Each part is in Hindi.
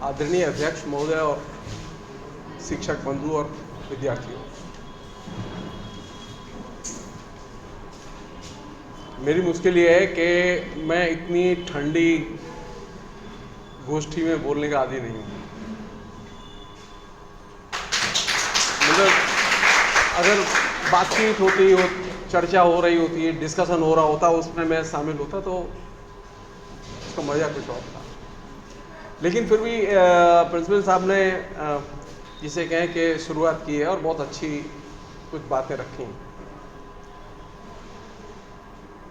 आदरणीय अध्यक्ष महोदय और शिक्षक बंधु और विद्यार्थियों, मेरी मुश्किल ये है कि मैं इतनी ठंडी गोष्ठी में बोलने का आदी नहीं हूँ। मतलब अगर बातचीत होती हो, चर्चा हो रही होती है, डिस्कशन हो रहा होता, उसमें मैं शामिल होता तो उसका मजा कुछ और था। लेकिन फिर भी प्रिंसिपल साहब ने जिसे कहें कि शुरुआत की है और बहुत अच्छी कुछ बातें रखी।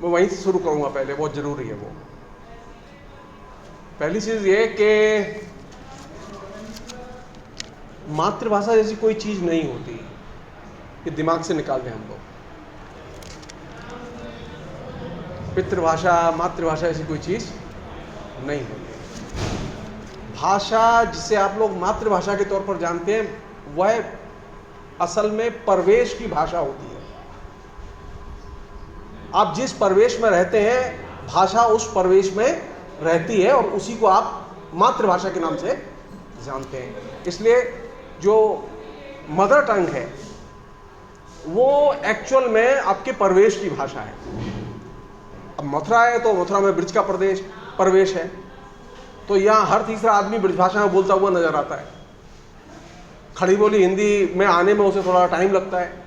मैं वहीं से शुरू करूंगा, पहले बहुत ज़रूरी है वो। पहली चीज़ ये कि मातृभाषा जैसी कोई चीज़ नहीं होती कि दिमाग से निकाल दें हम लोग। पितृभाषा, मातृभाषा ऐसी कोई चीज़ नहीं होती। भाषा जिसे आप लोग मातृभाषा के तौर पर जानते हैं, वह असल में परवेश की भाषा होती है। आप जिस परवेश में रहते हैं, भाषा उस परवेश में रहती है और उसी को आप मातृभाषा के नाम से जानते हैं। इसलिए जो मदर टंग है वो एक्चुअल में आपके परवेश की भाषा है। अब मथुरा है तो मथुरा में ब्रज का परवेश है, तो यहाँ हर तीसरा आदमी ब्रज भाषा में बोलता हुआ नजर आता है। खड़ी बोली हिंदी में आने में उसे थोड़ा टाइम लगता है।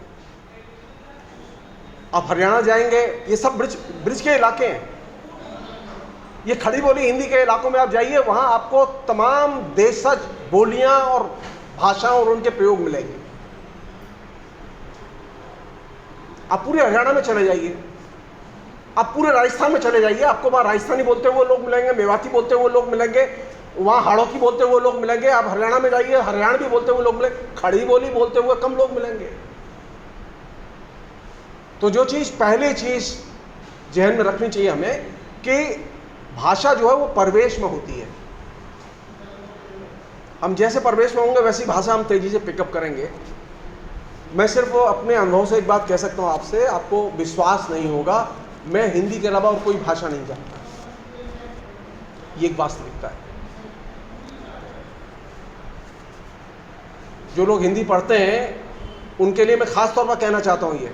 आप हरियाणा जाएंगे, ये सब ब्रिज के इलाके हैं। ये खड़ी बोली हिंदी के इलाकों में आप जाइए, वहां आपको तमाम देशज बोलियां और भाषाओं और उनके प्रयोग मिलेंगे। आप पूरे हरियाणा में चले जाइए, आप पूरे राजस्थान में चले जाइए, आपको वहां राजस्थानी बोलते हुए लोग मिलेंगे, मेवाती बोलते हुए लोग मिलेंगे, वहां हाड़ौती बोलते हुए लोग मिलेंगे। आप हरियाणा में जाइए, हरियाणवी बोलते हुए लोग मिलेंगे, खड़ी बोली बोलते हुए कम लोग मिलेंगे। तो जो चीज़ पहली चीज़ जहन में रखनी चाहिए हमें कि भाषा जो है वो परवेश में होती है। हम जैसे परवेश में होंगे वैसी भाषा हम तेजी से पिकअप करेंगे। मैं सिर्फ अपने अनुभव से एक बात कह सकता हूँ आपसे, आपको विश्वास नहीं होगा, मैं हिंदी के अलावा और कोई भाषा नहीं जानता। ये एक वास्तविकता है। जो लोग हिंदी पढ़ते हैं उनके लिए मैं खास तौर पर कहना चाहता हूँ, ये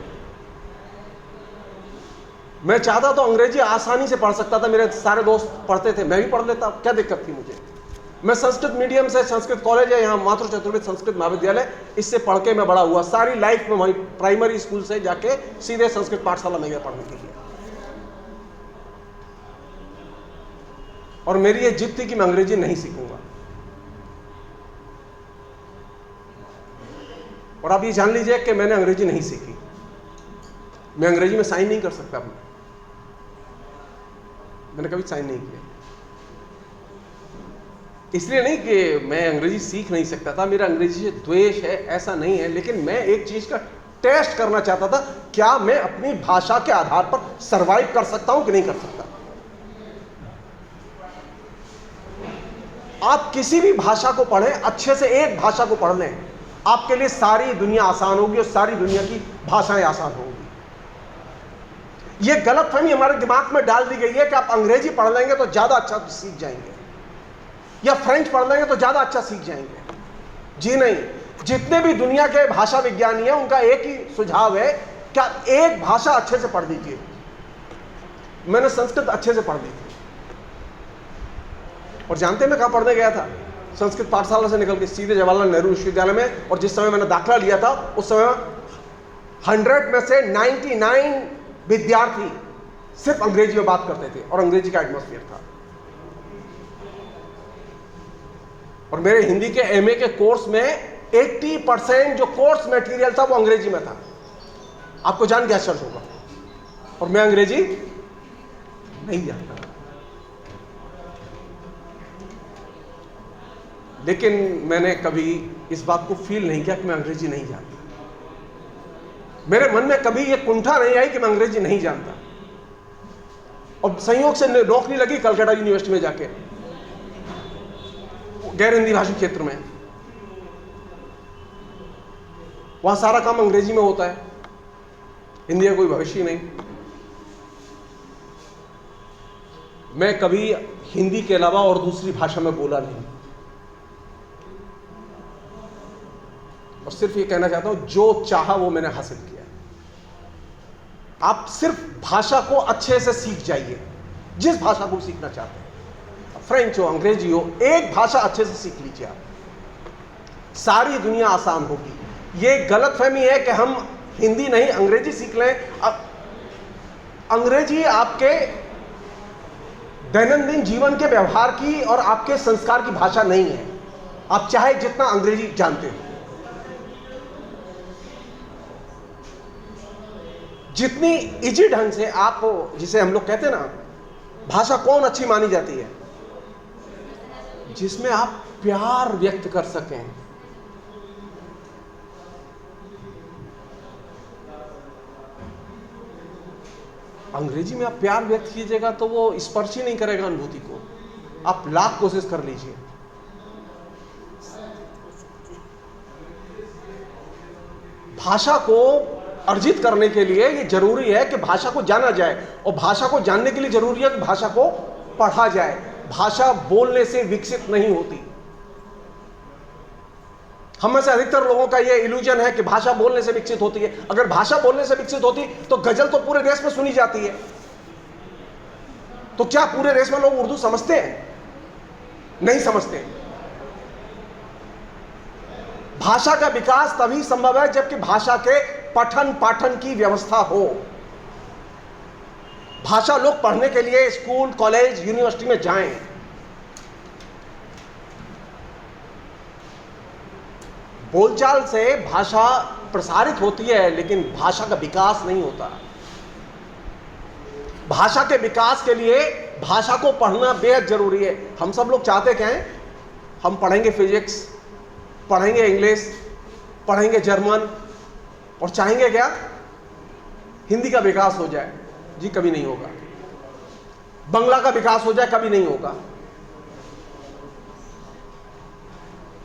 मैं चाहता तो अंग्रेजी आसानी से पढ़ सकता था, मेरे सारे दोस्त पढ़ते थे, मैं भी पढ़ लेता, क्या दिक्कत थी मुझे। मैं संस्कृत मीडियम से, संस्कृत कॉलेज है यहाँ मातृ चतुर्वेद संस्कृत महाविद्यालय, इससे पढ़ के मैं बड़ा हुआ। सारी लाइफ में वहीं प्राइमरी स्कूल से जाके सीधे संस्कृत पाठशाला में गया पढ़ने के लिए। और मेरी ये जिद थी कि मैं अंग्रेजी नहीं सीखूंगा। और आप ये जान लीजिए कि मैंने अंग्रेजी नहीं सीखी। मैं अंग्रेजी में साइन नहीं कर सकता, मैंने कभी साइन नहीं किया। इसलिए नहीं कि मैं अंग्रेजी सीख नहीं सकता था, मेरा अंग्रेजी से द्वेष है, ऐसा नहीं है। लेकिन मैं एक चीज का टेस्ट करना चाहता था, क्या मैं अपनी भाषा के आधार पर सरवाइव कर सकता हूं कि नहीं कर सकता। आप किसी भी भाषा को पढ़ें, अच्छे से एक भाषा को पढ़ लें, आपके लिए सारी दुनिया आसान होगी और सारी दुनिया की भाषाएं आसान होंगी। यह गलतफहमी हमारे दिमाग में डाल दी गई है कि आप अंग्रेजी पढ़ लेंगे तो ज्यादा अच्छा सीख जाएंगे, या फ्रेंच पढ़ लेंगे तो ज्यादा अच्छा सीख जाएंगे। जी नहीं, जितने भी दुनिया के भाषा विज्ञानी हैं उनका एक ही सुझाव है कि आप एक भाषा अच्छे से पढ़ दीजिए। मैंने संस्कृत अच्छे से पढ़ दी थी, और जानते हैं मैं कहां पढ़ने गया था? संस्कृत पाठशाला से निकल के सीधे जवाहरलाल नेहरू विश्वविद्यालय में। और जिस समय मैंने दाखिला लिया था उस समय 100 में से 99 विद्यार्थी सिर्फ अंग्रेजी में बात करते थे और अंग्रेजी का एटमॉस्फेयर था। और मेरे हिंदी के एमए के कोर्स में 80% जो कोर्स मटेरियल था वो अंग्रेजी में था। आपको जान के आश्चर्य होगा, और मैं अंग्रेजी नहीं जानता। लेकिन मैंने कभी इस बात को फील नहीं किया कि मैं अंग्रेजी नहीं जानता। मेरे मन में कभी यह कुंठा नहीं आई कि मैं अंग्रेजी नहीं जानता। और संयोग से नौकरी लगी कलकत्ता यूनिवर्सिटी में जाके, गैर हिंदी भाषी क्षेत्र में। वहां सारा काम अंग्रेजी में होता है, हिंदी का कोई भविष्य नहीं। मैं कभी हिंदी के अलावा और दूसरी भाषा में बोला नहीं, और सिर्फ ये कहना चाहता हूं जो चाहा वो मैंने हासिल किया। आप सिर्फ भाषा को अच्छे से सीख जाइए, जिस भाषा को सीखना चाहते हैं, फ्रेंच हो, अंग्रेजी हो, एक भाषा अच्छे से सीख लीजिए आप, सारी दुनिया आसान होगी। ये गलतफहमी है कि हम हिंदी नहीं अंग्रेजी सीख लें। अब अंग्रेजी आपके दैनंदिन जीवन के व्यवहार की और आपके संस्कार की भाषा नहीं है, आप चाहे जितना अंग्रेजी जानते हो। जितनी इजी ढंग से आप, जिसे हम लोग कहते हैं ना, भाषा कौन अच्छी मानी जाती है? जिसमें आप प्यार व्यक्त कर सकें। अंग्रेजी में आप प्यार व्यक्त कीजिएगा तो वो स्पर्श ही नहीं करेगा अनुभूति को। आप लाख कोशिश कर लीजिए। भाषा को अर्जित करने के लिए ये जरूरी है कि भाषा को जाना जाए, और भाषा को जानने के लिए जरूरी है कि भाषा को पढ़ा जाए। भाषा बोलने से विकसित नहीं होती। हम में से अधिकतर लोगों का ये इल्यूजन है कि भाषा बोलने से विकसित होती है। अगर भाषा बोलने से विकसित होती तो गजल तो पूरे देश में सुनी जाती है। तो क्या पूरे देश में लोग उर्दू समझते हैं? नहीं समझते। भाषा का विकास तभी संभव है जबकि भाषा के पठन पाठन की व्यवस्था हो। भाषा लोग पढ़ने के लिए स्कूल, कॉलेज, यूनिवर्सिटी में जाएं। बोलचाल से भाषा प्रसारित होती है, लेकिन भाषा का विकास नहीं होता। भाषा के विकास के लिए भाषा को पढ़ना बेहद जरूरी है। हम सब लोग चाहते क्या हैं? हम पढ़ेंगे फिजिक्स, पढ़ेंगे इंग्लिश, पढ़ेंगे जर्मन, और चाहेंगे क्या? हिंदी का विकास हो जाए। जी कभी नहीं होगा। बंगला का विकास हो जाए, कभी नहीं होगा।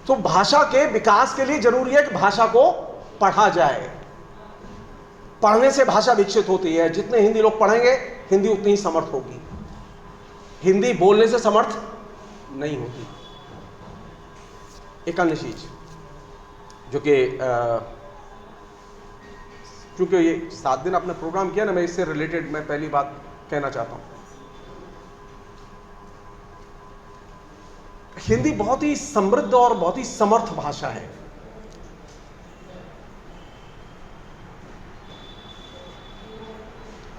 तो भाषा के विकास के लिए जरूरी है कि भाषा को पढ़ा जाए। पढ़ने से भाषा विकसित होती है। जितने हिंदी लोग पढ़ेंगे, हिंदी उतनी ही समर्थ होगी। हिंदी बोलने से समर्थ नहीं होती। एक अन्य चीज जो कि चूंकि ये 7 दिन आपने प्रोग्राम किया ना, मैं इससे रिलेटेड मैं पहली बात कहना चाहता हूं। हिंदी बहुत ही समृद्ध और बहुत ही समर्थ भाषा है।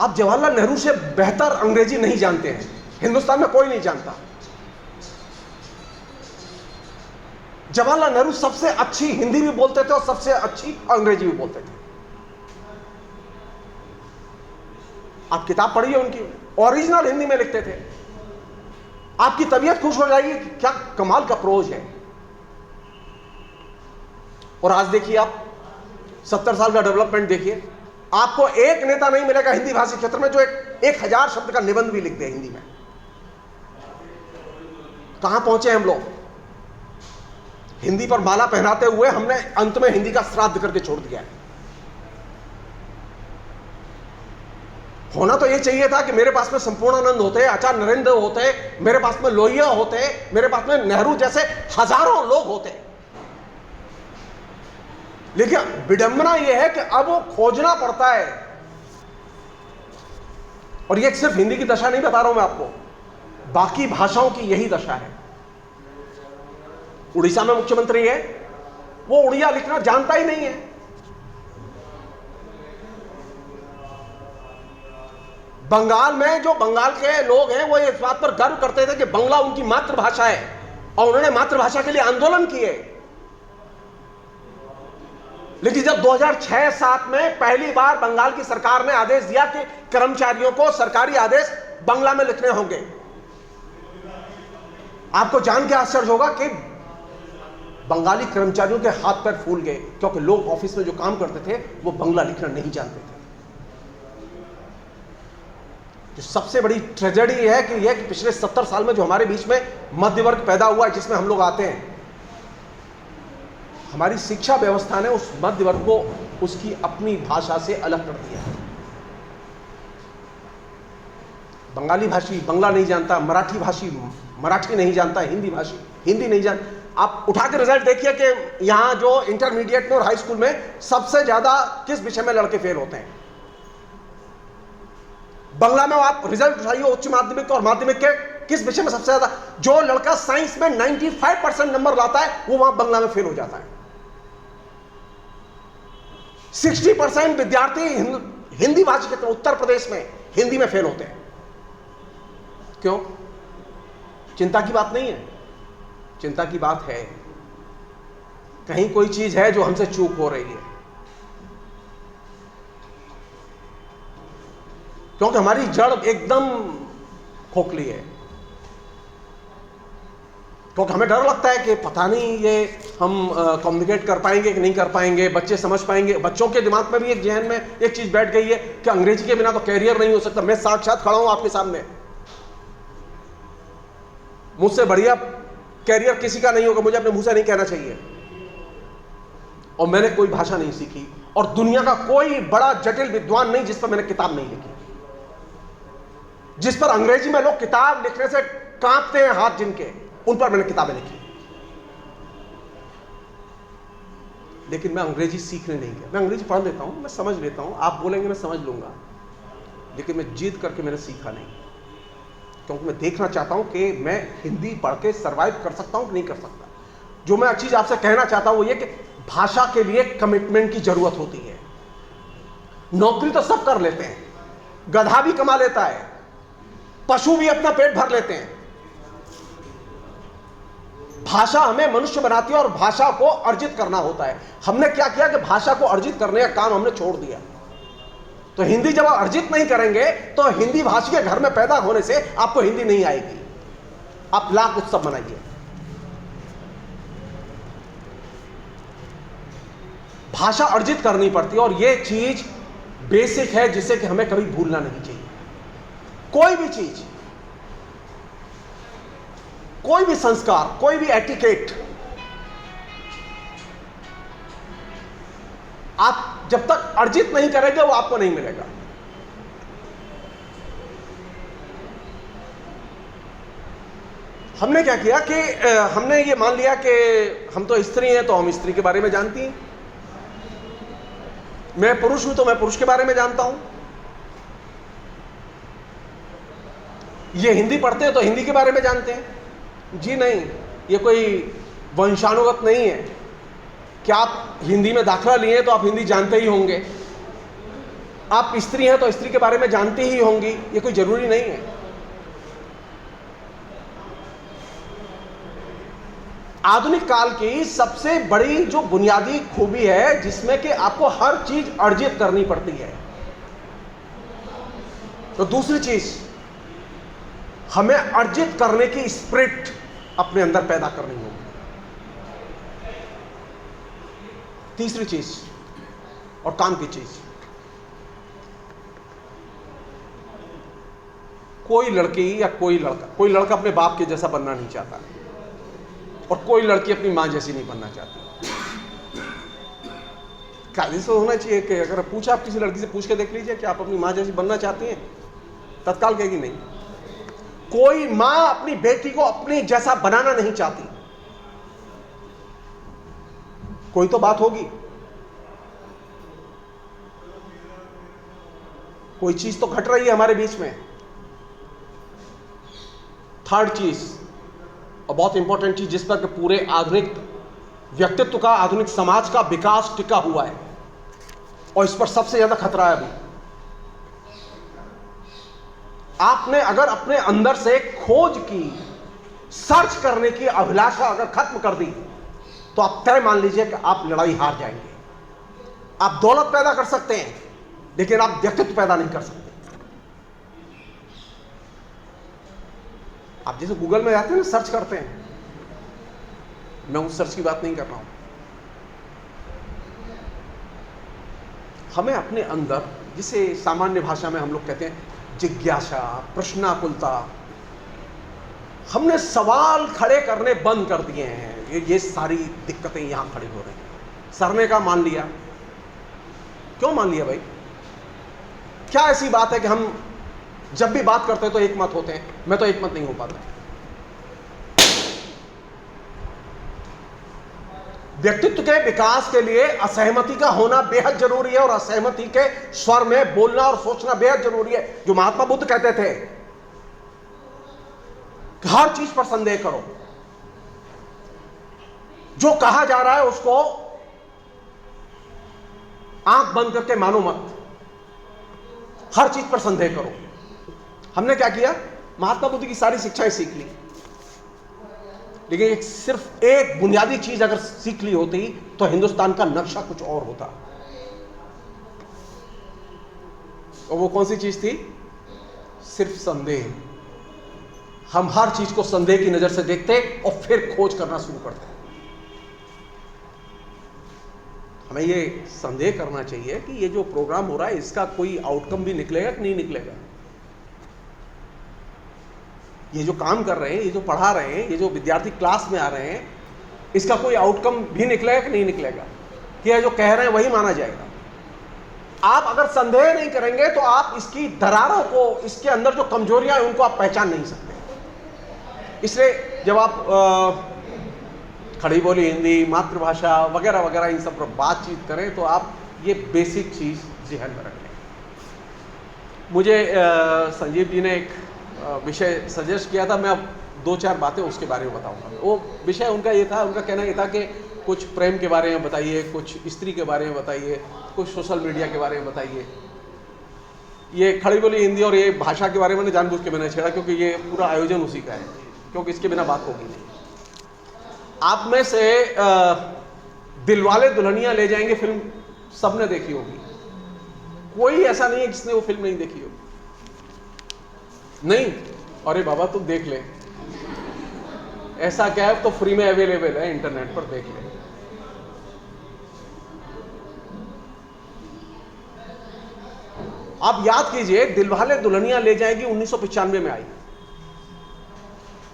आप जवाहरलाल नेहरू से बेहतर अंग्रेजी नहीं जानते हैं, हिंदुस्तान में कोई नहीं जानता। जवाहरलाल नेहरू सबसे अच्छी हिंदी भी बोलते थे और सबसे अच्छी अंग्रेजी भी बोलते थे। आप किताब पढ़िए उनकी, ओरिजिनल हिंदी में लिखते थे। आपकी तबीयत खुश हो जाएगी कि क्या कमाल का प्रोज है। और आज देखिए आप 70 साल का डेवलपमेंट देखिए, आपको एक नेता नहीं मिलेगा हिंदी भाषी क्षेत्र में जो 1000 शब्द का निबंध भी लिख दे हिंदी में। कहां पहुंचे हम लोग? हिंदी पर माला पहनाते हुए हमने अंत में हिंदी का श्राद्ध करके छोड़ दिया है। होना तो ये चाहिए था कि मेरे पास में संपूर्णानंद होते, आचार्य नरेंद्र होते, मेरे पास में लोहिया होते, मेरे पास में नेहरू जैसे हजारों लोग होते। लेकिन विडंबना यह है कि अब वो खोजना पड़ता है। और ये सिर्फ हिंदी की दशा नहीं बता रहा हूं मैं आपको, बाकी भाषाओं की यही दशा है। उड़ीसा में मुख्यमंत्री है, वो उड़िया लिखना जानता ही नहीं है। बंगाल में जो बंगाल के लोग हैं वो इस बात पर गर्व करते थे कि बंगला उनकी मातृभाषा है, और उन्होंने मातृभाषा के लिए आंदोलन किए। लेकिन जब 2006-07 में पहली बार बंगाल की सरकार ने आदेश दिया कि कर्मचारियों को सरकारी आदेश बंगला में लिखने होंगे, आपको जान के आश्चर्य होगा कि बंगाली कर्मचारियों के हाथ पैर फूल गए, क्योंकि लोग ऑफिस में जो काम करते थे वो बंगला लिखना नहीं जानते थे। जो सबसे बड़ी ट्रेजेडी है कि यह कि पिछले 70 साल में जो हमारे बीच में मध्य वर्ग पैदा हुआ है, जिसमें हम लोग आते हैं, हमारी शिक्षा व्यवस्था ने उस मध्य वर्ग को उसकी अपनी भाषा से अलग कर दिया। बंगाली भाषी बंगला नहीं जानता, मराठी भाषी मराठी नहीं जानता, हिंदी भाषी हिंदी नहीं जानता। आप उठा के रिजल्ट देखिए कि यहां जो इंटरमीडिएट में और हाई स्कूल में सबसे ज्यादा किस विषय में लड़के फेल होते हैं। बंगला में आप रिजल्ट उठाइए उच्च माध्यमिक और माध्यमिक के, किस विषय में सबसे ज्यादा, जो लड़का साइंस में 95% नंबर लाता है वो वहां बंगला में फेल हो जाता है। 60% विद्यार्थी हिंदी भाषी के उत्तर प्रदेश में हिंदी में फेल होते हैं। क्यों? चिंता की बात नहीं है, चिंता की बात है कहीं कोई चीज है जो हमसे चूक हो रही है, क्योंकि हमारी जड़ एकदम खोखली है। क्योंकि हमें डर लगता है कि पता नहीं ये हम कम्युनिकेट कर पाएंगे कि नहीं कर पाएंगे, बच्चे समझ पाएंगे। बच्चों के दिमाग में भी एक जहन में एक चीज बैठ गई है कि अंग्रेजी के बिना तो कैरियर नहीं हो सकता। मैं साक्षात खड़ा हूं आपके सामने, मुझसे बढ़िया कैरियर किसी का नहीं होगा, मुझे अपने मुंह से नहीं कहना चाहिए। और मैंने कोई भाषा नहीं सीखी और दुनिया का कोई बड़ा जटिल विद्वान नहीं जिस पर मैंने किताब नहीं लिखी, जिस पर अंग्रेजी में लोग किताब लिखने से कांपते हैं हाथ जिनके, उन पर मैंने किताबें लिखी। लेकिन मैं अंग्रेजी सीखने नहीं गया। मैं अंग्रेजी पढ़ लेता हूं, मैं समझ लेता हूं, आप बोलेंगे मैं समझ लूंगा, लेकिन मैं जिद करके मैंने सीखा नहीं, क्योंकि मैं देखना चाहता हूं कि मैं हिंदी पढ़ के सर्वाइव कर सकता हूं कि नहीं कर सकता। जो मैं चीज आपसे कहना चाहता हूं वो ये कि भाषा के लिए कमिटमेंट की जरूरत होती है। नौकरी तो सब कर लेते हैं, गधा भी कमा लेता है, पशु भी अपना पेट भर लेते हैं। भाषा हमें मनुष्य बनाती है और भाषा को अर्जित करना होता है। हमने क्या किया कि भाषा को अर्जित करने का काम हमने छोड़ दिया। तो हिंदी जब आप अर्जित नहीं करेंगे तो हिंदी भाषी के घर में पैदा होने से आपको हिंदी नहीं आएगी। आप लाख उत्सव मनाइए। भाषा अर्जित करनी पड़ती है और यह चीज बेसिक है जिसे कि हमें कभी भूलना नहीं चाहिए। कोई भी चीज, कोई भी संस्कार, कोई भी एटिकेट, आप जब तक अर्जित नहीं करेंगे वो आपको नहीं मिलेगा। हमने क्या किया कि हमने ये मान लिया कि हम तो स्त्री हैं तो हम स्त्री के बारे में जानती हैं, मैं पुरुष हूं तो मैं पुरुष के बारे में जानता हूं, ये हिंदी पढ़ते हैं तो हिंदी के बारे में जानते हैं। जी नहीं, ये कोई वंशानुगत नहीं है कि आप हिंदी में दाखिला लिए तो आप हिंदी जानते ही होंगे, आप स्त्री हैं तो स्त्री के बारे में जानती ही होंगी, ये कोई जरूरी नहीं है। आधुनिक काल की सबसे बड़ी जो बुनियादी खूबी है जिसमें कि आपको हर चीज अर्जित करनी पड़ती है, तो दूसरी चीज हमें अर्जित करने की स्पिरिट अपने अंदर पैदा करनी होगी। तीसरी चीज और काम की चीज, कोई लड़की या कोई लड़का अपने बाप के जैसा बनना नहीं चाहता और कोई लड़की अपनी मां जैसी नहीं बनना चाहती। कायदे से होना चाहिए कि अगर पूछा आप किसी लड़की से पूछ के देख लीजिए कि आप अपनी मां जैसी बनना चाहती हैं, तत्काल कहेगी नहीं। कोई मां अपनी बेटी को अपनी जैसा बनाना नहीं चाहती। कोई तो बात होगी, कोई चीज तो घट रही है हमारे बीच में। थर्ड चीज और बहुत इंपॉर्टेंट चीज जिस पर कि पूरे आधुनिक व्यक्तित्व का, आधुनिक समाज का विकास टिका हुआ है और इस पर सबसे ज्यादा खतरा है अभी। आपने अगर अपने अंदर से खोज की, सर्च करने की अभिलाषा अगर खत्म कर दी तो आप तय मान लीजिए कि आप लड़ाई हार जाएंगे। आप दौलत पैदा कर सकते हैं लेकिन आप व्यक्तित्व पैदा नहीं कर सकते। आप जैसे गूगल में जाते हैं ना, सर्च करते हैं, मैं उस सर्च की बात नहीं कर रहा हूं। हमें अपने अंदर, जिसे सामान्य भाषा में हम लोग कहते हैं जिज्ञासा, प्रश्नाकुलता, हमने सवाल खड़े करने बंद कर दिए हैं। ये सारी दिक्कतें यहां खड़ी हो रही हैं। सर ने कहा मान लिया, क्यों मान लिया भाई? क्या ऐसी बात है कि हम जब भी बात करते हैं तो एक मत होते हैं, मैं तो एक मत नहीं हो पाता। व्यक्तित्व के विकास के लिए असहमति का होना बेहद जरूरी है और असहमति के स्वर में बोलना और सोचना बेहद जरूरी है। जो महात्मा बुद्ध कहते थे कि हर चीज पर संदेह करो, जो कहा जा रहा है उसको आंख बंद करके मानो मत, हर चीज पर संदेह करो। हमने क्या किया, महात्मा बुद्ध की सारी शिक्षाएं सीख ली, लेकिन सिर्फ एक बुनियादी चीज अगर सीख ली होती तो हिंदुस्तान का नक्शा कुछ और होता। और वो कौन सी चीज थी? सिर्फ संदेह। हम हर चीज को संदेह की नजर से देखते और फिर खोज करना शुरू करते। हमें ये संदेह करना चाहिए कि ये जो प्रोग्राम हो रहा है इसका कोई आउटकम भी निकलेगा कि नहीं निकलेगा। ये जो काम कर रहे हैं, ये जो पढ़ा रहे हैं, ये जो विद्यार्थी क्लास में आ रहे हैं, इसका कोई आउटकम भी निकलेगा कि नहीं निकलेगा, कि ये जो कह रहे हैं वही माना जाएगा। आप अगर संदेह नहीं करेंगे तो आप इसकी दरारों को, इसके अंदर जो कमजोरियां हैं उनको आप पहचान नहीं सकते। इसलिए जब आप खड़ी बोली हिंदी, मातृभाषा वगैरह वगैरह इन सब पर बातचीत करें तो आप ये बेसिक चीज ज़हन में रखें। मुझे संजीव जी ने एक विषय सजेस्ट किया था, मैं अब 2-4 बातें उसके बारे में बताऊंगा। वो विषय उनका ये था, उनका कहना ये था कि कुछ प्रेम के बारे में बताइए, कुछ स्त्री के बारे में बताइए, कुछ सोशल मीडिया के बारे में बताइए। ये खड़ी बोली हिंदी और ये भाषा के बारे में जानबूझ के मैंने छेड़ा, क्योंकि ये पूरा आयोजन उसी का है, क्योंकि इसके बिना बात होगी नहीं। आप में से दिलवाले दुल्हनिया ले जाएंगे फिल्म सबने देखी होगी, कोई ऐसा नहीं है जिसने वो फिल्म नहीं देखी होगी। नहीं? अरे बाबा तुम देख ले, ऐसा क्या है, तो फ्री में अवेलेबल है, इंटरनेट पर देख ले। आप याद कीजिए, दिलवाले दुल्हनिया ले जाएगी 1995 में आई,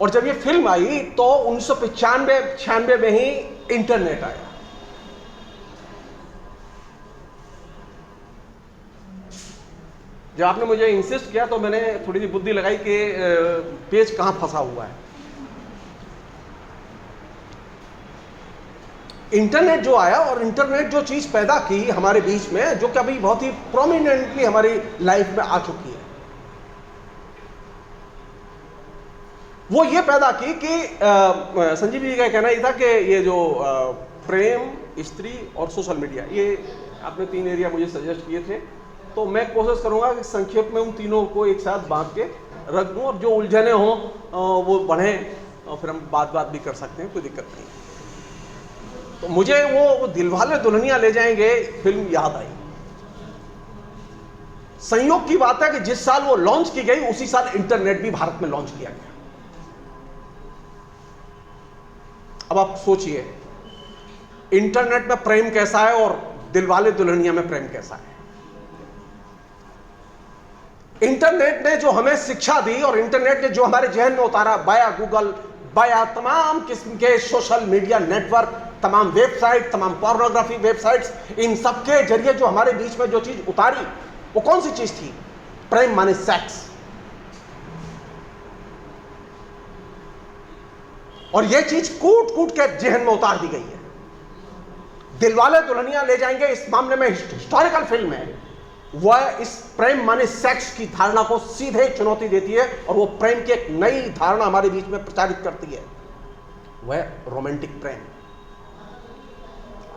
और जब ये फिल्म आई तो 1995-96 में ही इंटरनेट आया। जब आपने मुझे इंसिस्ट किया तो मैंने थोड़ी सी बुद्धि लगाई कि पेज कहां फंसा हुआ है। इंटरनेट जो आया और इंटरनेट जो चीज पैदा की हमारे बीच में, जो कभी बहुत ही प्रोमिनेंटली हमारी लाइफ में आ चुकी है, वो ये पैदा की कि संजीव जी का कहना ये था कि ये जो प्रेम, स्त्री और सोशल मीडिया, ये आपने 3 एरिया मुझे सजेस्ट किए थे, तो मैं कोशिश करूंगा कि संक्षेप में उन तीनों को एक साथ बांध के रख दूं, और जो उलझने हों वो बढ़ें और फिर हम बात भी कर सकते हैं, कोई दिक्कत नहीं। तो मुझे वो दिलवाले दुल्हनिया ले जाएंगे फिल्म याद आई। संयोग की बात है कि जिस साल वो लॉन्च की गई उसी साल इंटरनेट भी भारत में लॉन्च किया गया। अब आप सोचिए, इंटरनेट में प्रेम कैसा है और दिलवाले दुल्हनिया में प्रेम कैसा है। इंटरनेट ने जो हमें शिक्षा दी और इंटरनेट ने जो हमारे जहन में उतारा, बाया गूगल, बाया तमाम किस्म के सोशल मीडिया नेटवर्क, तमाम वेबसाइट, तमाम पोर्नोग्राफी वेबसाइट्स, इन सब के जरिए जो हमारे बीच में जो चीज उतारी, वो कौन सी चीज थी? प्रेम माने सेक्स। और ये चीज कूट कूट के जहन में उतार दी गई है। दिलवाले दुल्हनिया ले जाएंगे इस मामले में हिस्टोरिकल फिल्म है। वह इस प्रेम माने सेक्स की धारणा को सीधे चुनौती देती है और वो प्रेम की एक नई धारणा हमारे बीच में प्रचारित करती है, वह रोमांटिक प्रेम।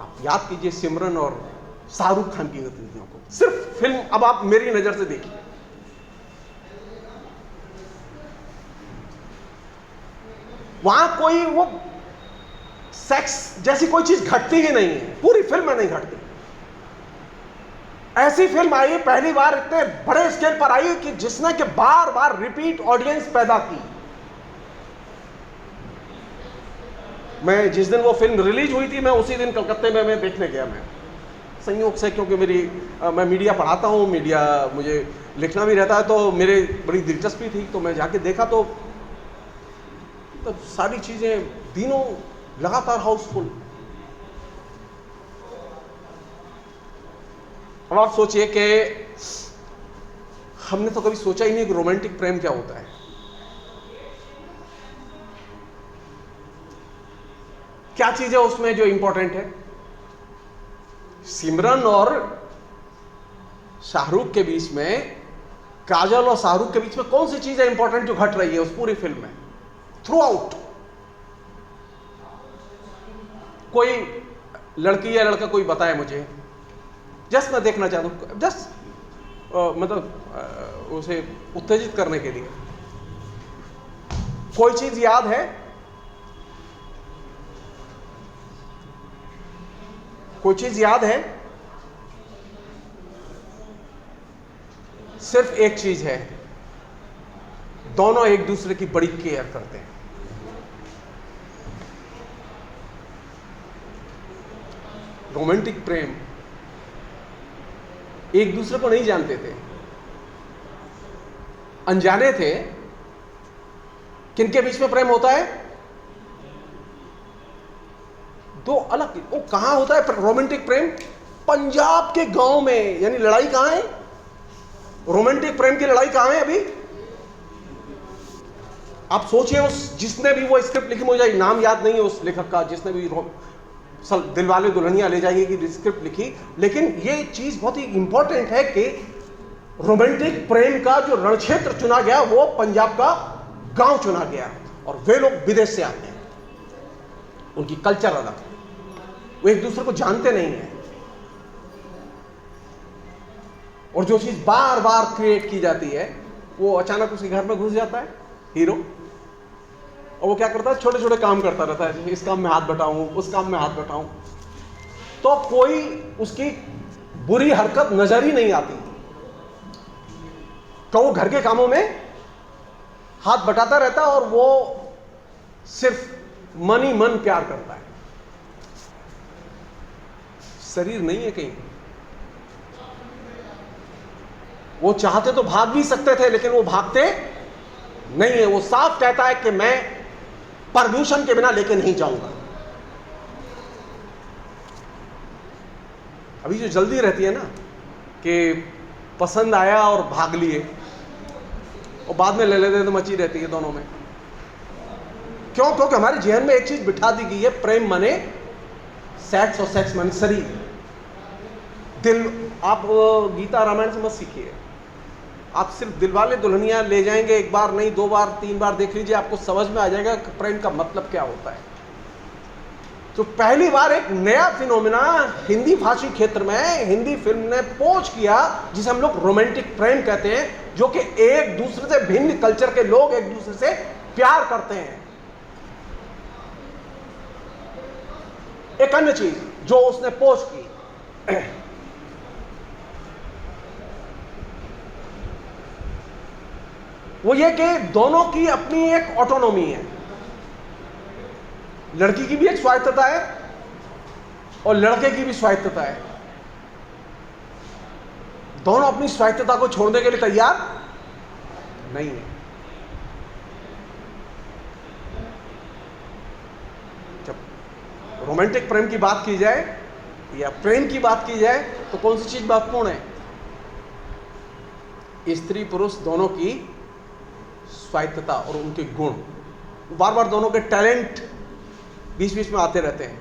आप याद कीजिए सिमरन और शाहरुख खान की गतिविधियों को, सिर्फ फिल्म अब आप मेरी नजर से देखिए। वहां कोई वो सेक्स जैसी कोई चीज घटती ही नहीं है, पूरी फिल्म में नहीं घटती। ऐसी फिल्म आई पहली बार इतने बड़े स्केल पर आई कि जिसने कि बार बार रिपीट ऑडियंस पैदा की। मैं जिस दिन वो फिल्म रिलीज हुई थी, मैं उसी दिन कलकत्ते में मैं देखने गया। मैं संयोग से, क्योंकि मैं मीडिया पढ़ाता हूँ, मीडिया मुझे लिखना भी रहता है, तो मेरे बड़ी दिलचस्पी थी, तो मैं जाके देखा तो सारी चीजें दिनों लगातार हाउसफुल। अब आप सोचिए कि हमने तो कभी सोचा ही नहीं कि रोमांटिक प्रेम क्या होता है। क्या चीज है उसमें जो इंपॉर्टेंट है? सिमरन और शाहरुख के बीच में, काजल और शाहरुख के बीच में कौन सी चीज है इंपॉर्टेंट जो घट रही है उस पूरी फिल्म में थ्रू आउट? कोई लड़की या लड़का कोई बताए मुझे, जस्ट मैं देखना चाहता हूं, जस्ट मतलब उसे उत्तेजित करने के लिए। कोई चीज याद है? कोई चीज याद है? सिर्फ एक चीज है, दोनों एक दूसरे की बड़ी केयर करते हैं। रोमांटिक प्रेम, एक दूसरे को नहीं जानते थे, अनजाने थे। किनके बीच में प्रेम होता है? दो अलग। वो कहां होता है रोमांटिक प्रेम? पंजाब के गांव में। यानी लड़ाई कहां है? रोमांटिक प्रेम की लड़ाई कहां है अभी? आप सोचिए, उस जिसने भी वो स्क्रिप्ट लिखी, मुझे नाम याद नहीं है उस लेखक का, जिसने भी दिलवाले दुल्हनिया ले जाएंगे की स्क्रिप्ट लिखी, लेकिन ये चीज बहुत ही इंपॉर्टेंट है कि रोमांटिक प्रेम का जो रणक्षेत्र चुना गया वो पंजाब का गांव चुना गया। और वे लोग विदेश से आते हैं, उनकी कल्चर अलग है, वो एक दूसरे को जानते नहीं है। और जो चीज बार बार क्रिएट की जाती है वो अचानक उसके घर में घुस जाता है हीरो, और वो क्या करता है? छोटे छोटे काम करता रहता है, इस काम में हाथ बटाऊं, उस काम में हाथ बटाऊं, तो कोई उसकी बुरी हरकत नजर ही नहीं आती। तो वो घर के कामों में हाथ बटाता रहता है और वो सिर्फ मन ही मन प्यार करता है, शरीर नहीं है कहीं। वो चाहते तो भाग भी सकते थे, लेकिन वो भागते नहीं है। वो साफ कहता है कि मैं परमिशन के बिना लेके नहीं जाऊंगा। अभी जो जल्दी रहती है ना कि पसंद आया और भाग लिए, और बाद में ले लेते तो मची रहती है दोनों में। क्यों? क्योंकि हमारे जहन में एक चीज बिठा दी गई है, प्रेम माने सेक्स और सेक्स माने शरीर, दिल। आप गीता रामायण से मत सीखिए, आप सिर्फ दिलवाले दुल्हनिया ले जाएंगे, एक बार नहीं, दो बार, तीन बार देख लीजिए, आपको समझ में आ जाएगा कि प्रेम का मतलब क्या होता है। तो पहली बार एक नया फिनोमिना हिंदी भाषी क्षेत्र में हिंदी फिल्म ने पोच किया, जिसे हम लोग रोमांटिक प्रेम कहते हैं, जो कि एक दूसरे से भिन्न कल्चर के लोग एक दूसरे से प्यार करते हैं। एक अन्य चीज जो उसने पोच की, वो ये कि दोनों की अपनी एक ऑटोनॉमी है। लड़की की भी एक स्वायत्तता है और लड़के की भी स्वायत्तता है। दोनों अपनी स्वायत्तता को छोड़ने के लिए तैयार नहीं है। जब रोमांटिक प्रेम की बात की जाए या प्रेम की बात की जाए तो कौन सी चीज महत्वपूर्ण है? स्त्री पुरुष दोनों की स्वायत्तता और उनके गुण। बार बार दोनों के टैलेंट बीच बीच में आते रहते हैं।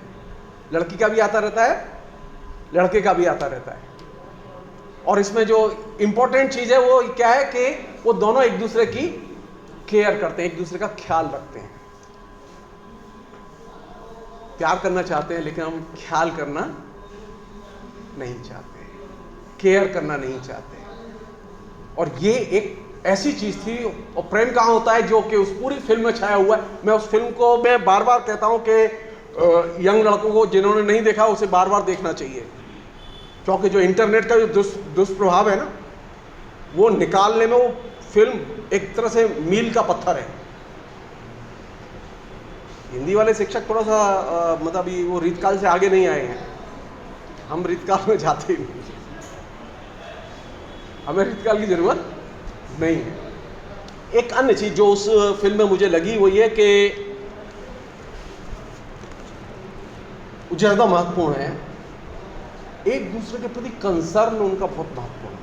लड़की का भी आता रहता है, लड़के का भी आता रहता है। और इसमें जो इंपॉर्टेंट चीज है वो क्या है कि वो दोनों एक दूसरे की केयर करते हैं, एक दूसरे का ख्याल रखते हैं। प्यार करना चाहते हैं लेकिन हम ख्याल करना नहीं चाहते, केयर करना नहीं चाहते। और ये एक ऐसी चीज थी। और प्रेम कहां होता है? जो कि उस पूरी फिल्म में छाया हुआ है। मैं उस फिल्म को मैं बार बार कहता हूं कि यंग लड़कों को जिन्होंने नहीं देखा उसे बार बार देखना चाहिए, क्योंकि जो इंटरनेट का जो दुष्प्रभाव है ना, वो निकालने में वो फिल्म एक तरह से मील का पत्थर है। हिंदी वाले शिक्षक थोड़ा सा मतलब वो रीतकाल से आगे नहीं आए हैं। हम रीतकाल में जाते ही नहीं, हमें रीतकाल की जरूरत नहीं है। एक अन्य चीज जो उस फिल्म में मुझे लगी वो ये कि ज्यादा महत्वपूर्ण है, एक दूसरे के प्रति कंसर्न उनका बहुत महत्वपूर्ण है।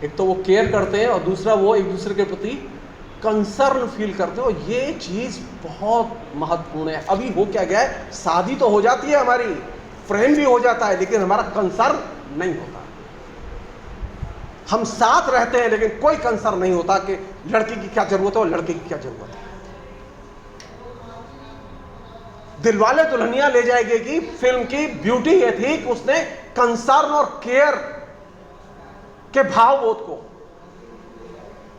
एक तो वो केयर करते हैं और दूसरा वो एक दूसरे के प्रति कंसर्न फील करते हैं, और ये चीज बहुत महत्वपूर्ण है। अभी हो क्या गया है, शादी तो हो जाती है हमारी, प्रेम भी हो जाता है, लेकिन हमारा कंसर्न नहीं होता। हम साथ रहते हैं लेकिन कोई कंसर्न नहीं होता कि लड़की की क्या जरूरत है और लड़के की क्या जरूरत है। दिलवाले दुल्हनिया ले जाएगी कि फिल्म की ब्यूटी ये थी कि उसने कंसर्न और केयर के भावबोध को,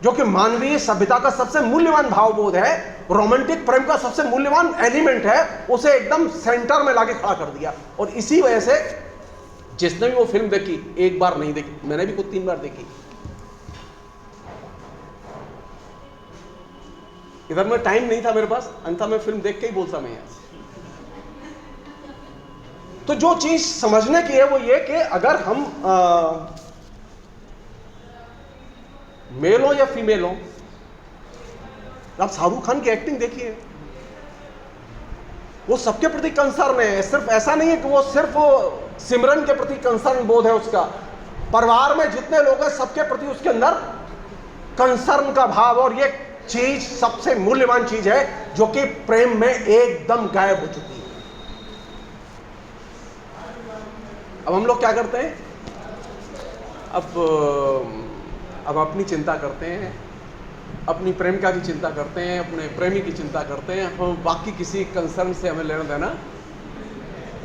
जो कि मानवीय सभ्यता का सबसे मूल्यवान भावबोध है, रोमांटिक प्रेम का सबसे मूल्यवान एलिमेंट है, उसे एकदम सेंटर में लाके खड़ा कर दिया। और इसी वजह से जिसने भी वो फिल्म देखी, एक बार नहीं देखी, मैंने भी कुछ 3 बार देखी, इधर में टाइम नहीं था मेरे पास, अन्यथा मैं फिल्म देख के ही बोलता मैं यहां। तो जो चीज समझने की है वो ये कि अगर हम मेल हो या फीमेल हो, आप शाहरुख खान की एक्टिंग देखिए, वो सबके प्रति कंसर्न है। सिर्फ ऐसा नहीं है कि वो सिर्फ सिमरन के प्रति कंसर्न बोध है उसका, परिवार में जितने लोग हैं सबके प्रति उसके अंदर कंसर्न का भाव। और ये चीज सबसे मूल्यवान चीज है जो कि प्रेम में एकदम गायब हो चुकी है। अब हम लोग क्या करते हैं, अब अपनी चिंता करते हैं, अपनी प्रेमिका की चिंता करते हैं, अपने प्रेमी की चिंता करते हैं, हम बाकी किसी कंसर्न से हमें लेना देना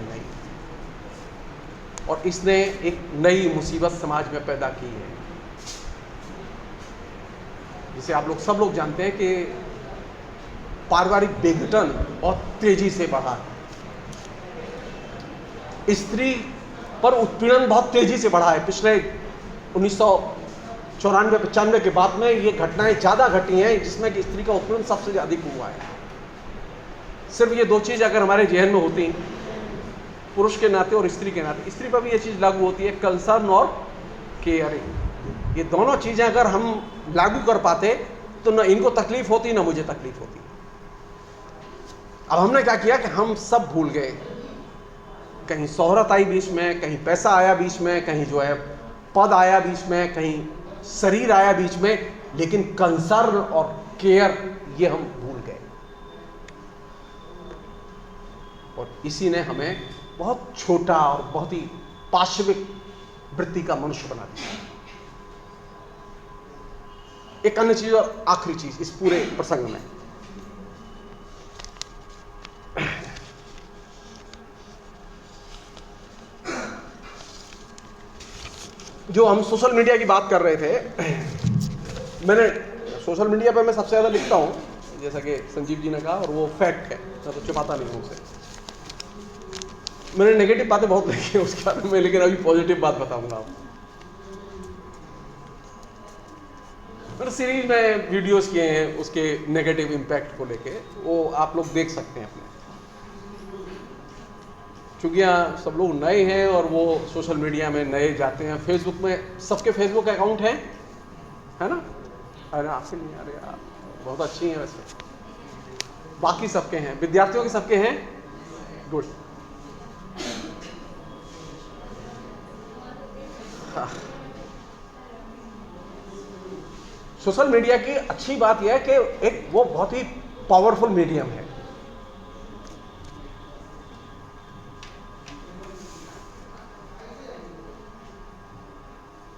नहीं। और इसने एक नई मुसीबत समाज में पैदा की है, जिसे आप लोग सब लोग जानते हैं कि पारिवारिक विघटन बहुत तेजी से बढ़ा है। स्त्री पर उत्पीड़न बहुत तेजी से बढ़ा है। पिछले 1994-95 के बाद में ये घटनाएं ज्यादा घटी हैं, जिसमें कि स्त्री का उत्पीड़न सबसे अधिक हुआ है। सिर्फ ये 2 चीज अगर हमारे जहन में होती, पुरुष के नाते और स्त्री के नाते, स्त्री पर भी ये चीज लागू होती है, कंसर्न और केयरिंग। ये दोनों चीजें अगर हम लागू कर पाते तो न इनको तकलीफ होती, न मुझे तकलीफ होती। अब हमने क्या किया कि हम सब भूल गए, कहीं शोहरत आई बीच में, कहीं पैसा आया बीच में, कहीं जो है पद आया बीच में, कहीं शरीर आया बीच में, लेकिन कंसर्न और केयर ये हम भूल गए। और इसी ने हमें बहुत छोटा और बहुत ही पाशविक वृत्ति का मनुष्य बना दिया। एक अन्य चीज और आखिरी चीज इस पूरे प्रसंग में, जो हम सोशल मीडिया की बात कर रहे थे, मैंने सोशल मीडिया पर मैं सबसे ज़्यादा लिखता हूँ, जैसा कि संजीव जी ने कहा, और वो फैक्ट है, मैं तो छुपाता नहीं हूँ उसे। मैंने नेगेटिव बातें बहुत लिखी है उसके बारे में, लेकिन अभी पॉजिटिव बात बताऊंगा आपको। मैंने सीरीज में वीडियोस किए हैं उसके नेगेटिव इम्पैक्ट को लेके, वो आप लोग देख सकते हैं अपने। चूँकि यहाँ सब लोग नए हैं और वो सोशल मीडिया में नए जाते हैं, फेसबुक में सबके फेसबुक अकाउंट है ना? अरे आपसे नहीं, अरे यार बहुत अच्छी हैं वैसे, बाकी सबके हैं, विद्यार्थियों के सबके हैं, गुड। सोशल मीडिया की अच्छी बात यह है कि एक वो बहुत ही पावरफुल मीडियम है।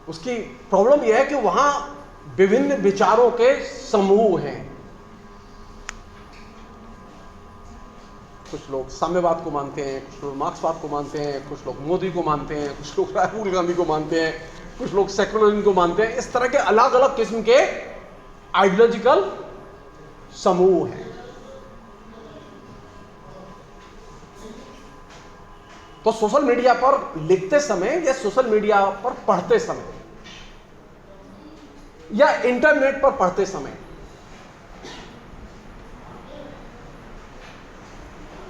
उसकी प्रॉब्लम यह है कि वहां विभिन्न विचारों के समूह हैं। कुछ लोग साम्यवाद को मानते हैं, कुछ लोग मार्क्सवाद को मानते हैं, कुछ लोग मोदी को मानते हैं, कुछ लोग राहुल गांधी को मानते हैं, कुछ लोग सेकुलरिज्म को मानते हैं। इस तरह के अलग अलग किस्म के आइडियोलॉजिकल समूह हैं। तो सोशल मीडिया पर लिखते समय या सोशल मीडिया पर पढ़ते समय या इंटरनेट पर पढ़ते समय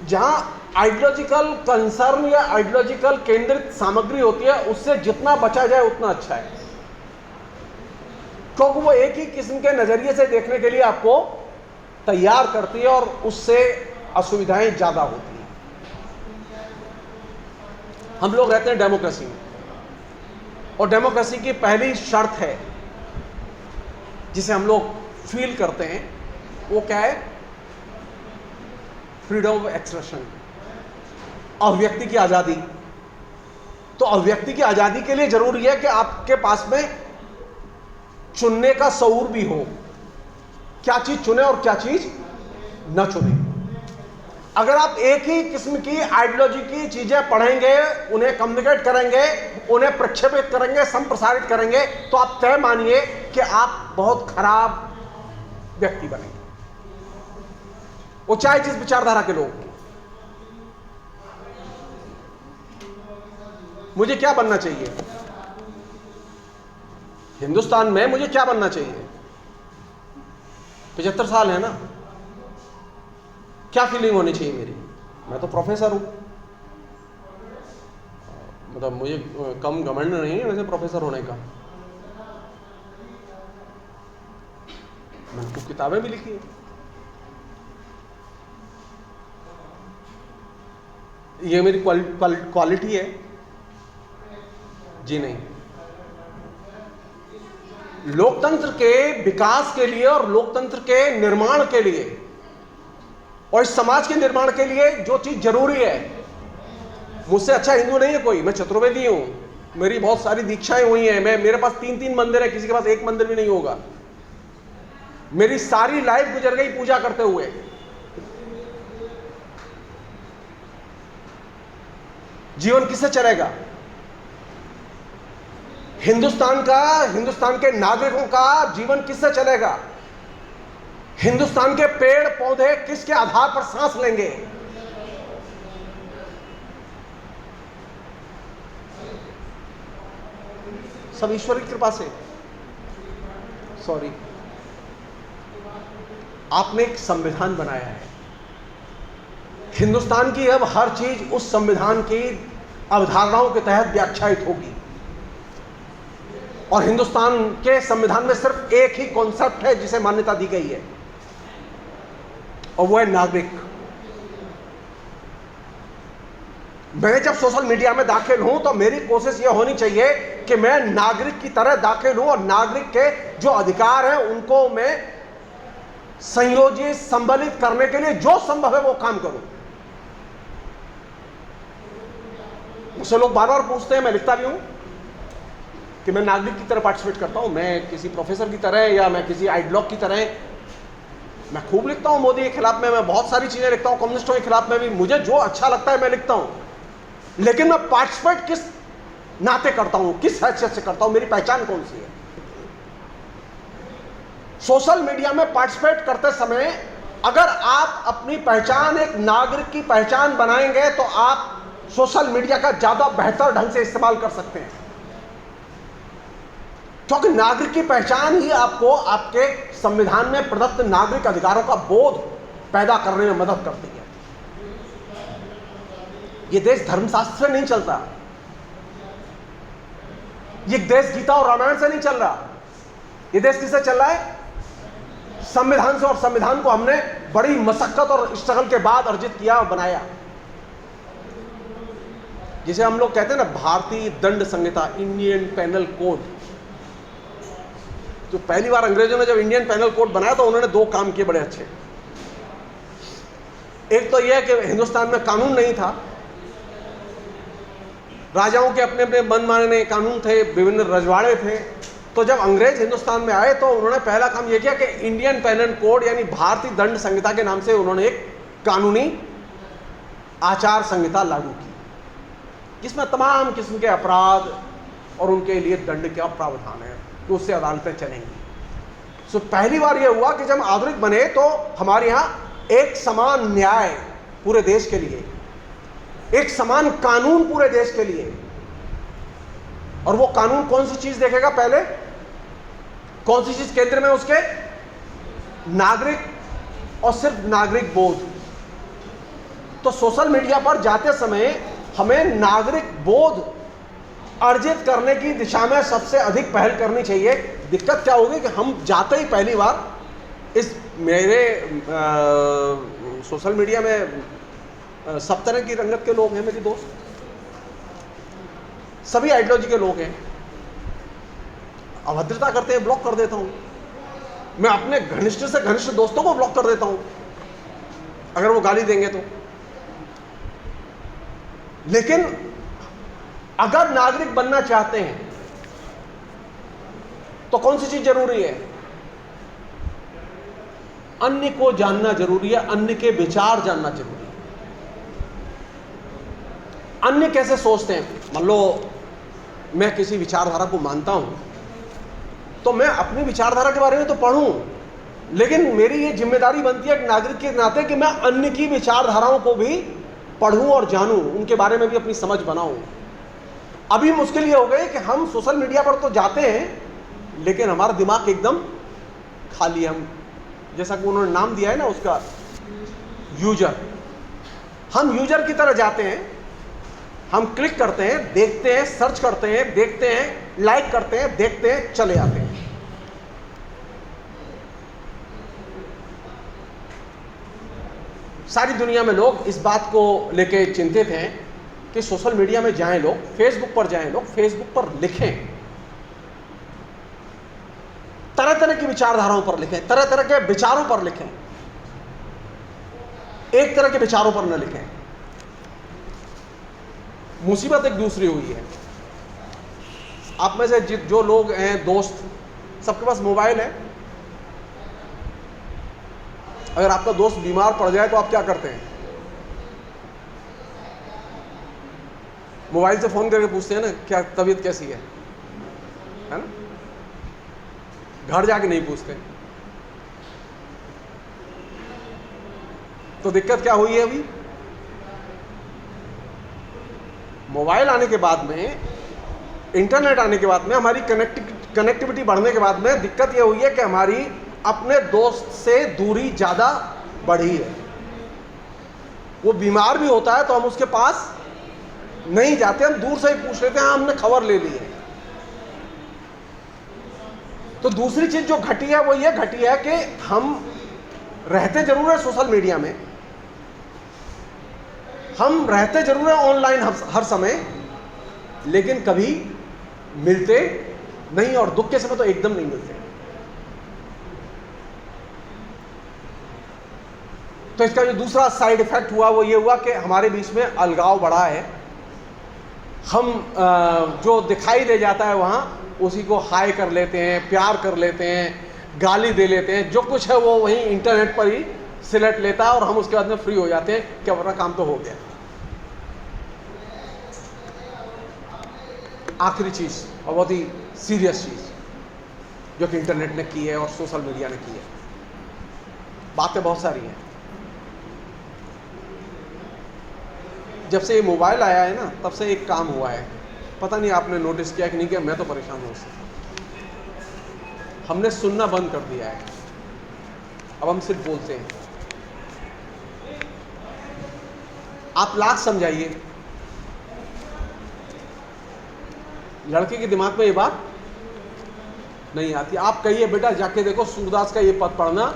जहां आइडियोलॉजिकल कंसर्न या आइडियोलॉजिकल केंद्रित सामग्री होती है, उससे जितना बचा जाए उतना अच्छा है, क्योंकि वो एक ही किस्म के नजरिए से देखने के लिए आपको तैयार करती है और उससे असुविधाएं ज्यादा होती हैं। हम लोग रहते हैं डेमोक्रेसी में, और डेमोक्रेसी की पहली शर्त है जिसे हम लोग फील करते हैं, वो क्या है? फ्रीडम ऑफ एक्सप्रेशन, अभिव्यक्ति की आजादी। तो अभिव्यक्ति की आजादी के लिए जरूरी है कि आपके पास में चुनने का शऊर भी हो, क्या चीज चुने और क्या चीज न चुने। अगर आप एक ही किस्म की आइडियोलॉजी की चीजें पढ़ेंगे, उन्हें कम्युनिकेट करेंगे, उन्हें प्रक्षेपित करेंगे, संप्रसारित करेंगे, तो आप तय मानिए कि आप बहुत खराब व्यक्ति बनेंगे, वो चाहे जिस विचारधारा के लोग। मुझे क्या बनना चाहिए हिंदुस्तान में? मुझे क्या बनना चाहिए? 75 साल है ना, क्या फीलिंग होनी चाहिए मेरी? मैं तो प्रोफेसर हूं, मतलब मुझे कम घमंड नहीं है वैसे प्रोफेसर होने का। मैंने कुछ किताबें भी लिखी है। ये मेरी क्वालिटी है? जी नहीं। लोकतंत्र के विकास के लिए और लोकतंत्र के निर्माण के लिए और इस समाज के निर्माण के लिए जो चीज जरूरी है, मुझसे अच्छा हिंदू नहीं है कोई। मैं चतुर्वेदी हूं, मेरी बहुत सारी दीक्षाएं हुई हैं, मेरे पास 3-3 मंदिर है, किसी के पास एक मंदिर भी नहीं होगा। मेरी सारी लाइफ गुजर गई पूजा करते हुए। जीवन किससे चलेगा? हिंदुस्तान के नागरिकों का जीवन किससे चलेगा? हिंदुस्तान के पेड़ पौधे किसके आधार पर सांस लेंगे? सब ईश्वर की कृपा से। सॉरी, आपने एक संविधान बनाया है। हिंदुस्तान की अब हर चीज उस संविधान की अवधारणाओं के तहत व्याख्यायित होगी। और हिंदुस्तान के संविधान में सिर्फ एक ही कॉन्सेप्ट है जिसे मान्यता दी गई है, और वो है नागरिक। मैं जब सोशल मीडिया में दाखिल हूं तो मेरी कोशिश यह होनी चाहिए कि मैं नागरिक की तरह दाखिल हूं और नागरिक के जो अधिकार हैं उनको मैं संयोजित, संबलित करने के लिए जो संभव है वो काम करूं। मुझसे लोग बार बार पूछते हैं, मैं लिखता भी हूं कि मैं नागरिक की तरह पार्टिसिपेट करता हूं, मैं किसी प्रोफेसर की तरह या मैं किसी आइडियोलॉग की तरह। मैं खूब लिखता हूं मोदी के खिलाफ में, मैं बहुत सारी चीजें लिखता हूं, कम्युनिस्टों के खिलाफ में भी, मुझे जो अच्छा लगता है मैं लिखता हूं। लेकिन मैं पार्टिसिपेट किस नाते करता हूं, किस हैसियत से करता हूं, मेरी पहचान कौन सी है? सोशल मीडिया में पार्टिसिपेट करते समय अगर आप अपनी पहचान एक नागरिक की पहचान बनाएंगे तो आप सोशल मीडिया का ज्यादा बेहतर ढंग से इस्तेमाल कर सकते हैं, क्योंकि नागरिक की पहचान ही आपको आपके संविधान में प्रदत्त नागरिक अधिकारों का बोध पैदा करने में मदद करती है। यह देश धर्मशास्त्र से नहीं चलता, यह देश गीता और रामायण से नहीं चल रहा। यह देश किससे चल रहा है? संविधान से। और संविधान को हमने बड़ी मशक्कत और स्ट्रगल के बाद अर्जित किया और बनाया, जिसे हम लोग कहते हैं ना भारतीय दंड संहिता, इंडियन पेनल कोड। तो पहली बार अंग्रेजों ने जब इंडियन पेनल कोड बनाया तो उन्होंने दो काम किए बड़े अच्छे। एक तो यह कि हिंदुस्तान में कानून नहीं था, राजाओं के अपने अपने मनमाने कानून थे, विभिन्न रजवाड़े थे। तो जब अंग्रेज हिंदुस्तान में आए तो उन्होंने पहला काम यह किया कि इंडियन पेनल कोड यानी भारतीय दंड संहिता के नाम से उन्होंने एक कानूनी आचार संहिता लागू की, जिसमें तमाम किस्म के अपराध और उनके लिए दंड का प्रावधान है, तो उससे अदालतें चलेंगी। सो पहली बार यह हुआ कि जब आधुनिक बने तो हमारे यहाँ एक समान न्याय पूरे देश के लिए, एक समान कानून पूरे देश के लिए। और वो कानून कौन सी चीज देखेगा? पहले कौन सी चीज केंद्र में? उसके नागरिक और सिर्फ नागरिक बोध। तो सोशल मीडिया पर जाते समय हमें नागरिक बोध अर्जित करने की दिशा में सबसे अधिक पहल करनी चाहिए। दिक्कत क्या होगी कि हम जाते ही पहली बार इस मेरे सोशल मीडिया में सब तरह की रंगत के लोग हैं, मेरे दोस्त सभी आइडियोलॉजी के लोग हैं। अभद्रता करते हैं, ब्लॉक कर देता हूं। मैं अपने घनिष्ठ से घनिष्ठ दोस्तों को ब्लॉक कर देता हूं अगर वो गाली देंगे तो। लेकिन अगर नागरिक बनना चाहते हैं तो कौन सी चीज जरूरी है? अन्य को जानना जरूरी है, अन्य के विचार जानना जरूरी है। अन्य कैसे सोचते हैं? मान लो मैं किसी विचारधारा को मानता हूं तो मैं अपनी विचारधारा के बारे में तो पढ़ूं, लेकिन मेरी ये जिम्मेदारी बनती है एक नागरिक के नाते कि मैं अन्य की विचारधाराओं को भी पढ़ूं और जानूं, उनके बारे में भी अपनी समझ बनाऊं। अभी मुश्किल ये हो गई कि हम सोशल मीडिया पर तो जाते हैं लेकिन हमारा दिमाग एकदम खाली है। हम जैसा कि उन्होंने नाम दिया है ना उसका, यूजर, हम यूजर की तरह जाते हैं, हम क्लिक करते हैं, देखते हैं, सर्च करते हैं, देखते हैं, लाइक करते हैं, देखते हैं, चले आते हैं। सारी दुनिया में लोग इस बात को लेके चिंतित हैं कि सोशल मीडिया में जाएं लोग, फेसबुक पर जाएं लोग, फेसबुक पर लिखें, तरह तरह की विचारधाराओं पर लिखें, तरह तरह के विचारों पर लिखें, एक तरह के विचारों पर न लिखें। मुसीबत एक दूसरी हुई है। आप में से जो लोग हैं, दोस्त, सबके पास मोबाइल है। अगर आपका दोस्त बीमार पड़ जाए तो आप क्या करते हैं? मोबाइल से फोन करके पूछते हैं ना, क्या तबीयत कैसी है ना? घर जाके नहीं पूछते। तो दिक्कत क्या हुई है? अभी मोबाइल आने के बाद में, इंटरनेट आने के बाद में, हमारी कनेक्टिविटी बढ़ने के बाद में दिक्कत यह हुई है कि हमारी अपने दोस्त से दूरी ज्यादा बढ़ी है। वो बीमार भी होता है तो हम उसके पास नहीं जाते, हम दूर से ही पूछ लेते हैं, हमने खबर ले ली है। तो दूसरी चीज जो घटी है वो ये घटी है कि हम रहते जरूर है सोशल मीडिया में, हम रहते जरूर है ऑनलाइन हर समय, लेकिन कभी मिलते नहीं, और दुख के समय तो एकदम नहीं मिलते। तो इसका जो दूसरा साइड इफेक्ट हुआ वो ये हुआ कि हमारे बीच में अलगाव बढ़ा है। हम जो दिखाई दे जाता है वहां उसी को हाय कर लेते हैं, प्यार कर लेते हैं, गाली दे लेते हैं, जो कुछ है वो वहीं इंटरनेट पर ही सिलेक्ट लेता है और हम उसके बाद में फ्री हो जाते हैं कि अपना काम तो हो गया। आखिरी चीज और बहुत ही सीरियस चीज जो कि इंटरनेट ने की है और सोशल मीडिया ने की है, बातें बहुत सारी हैं। जब से ये मोबाइल आया है ना तब से एक काम हुआ है, पता नहीं आपने नोटिस किया कि नहीं किया, मैं तो परेशान हूं उससे। हमने सुनना बंद कर दिया है, अब हम सिर्फ बोलते हैं। आप लाख समझाइए, लड़के के दिमाग में ये बात नहीं आती। आप कहिए बेटा जाके देखो सूरदास का ये पद पढ़ना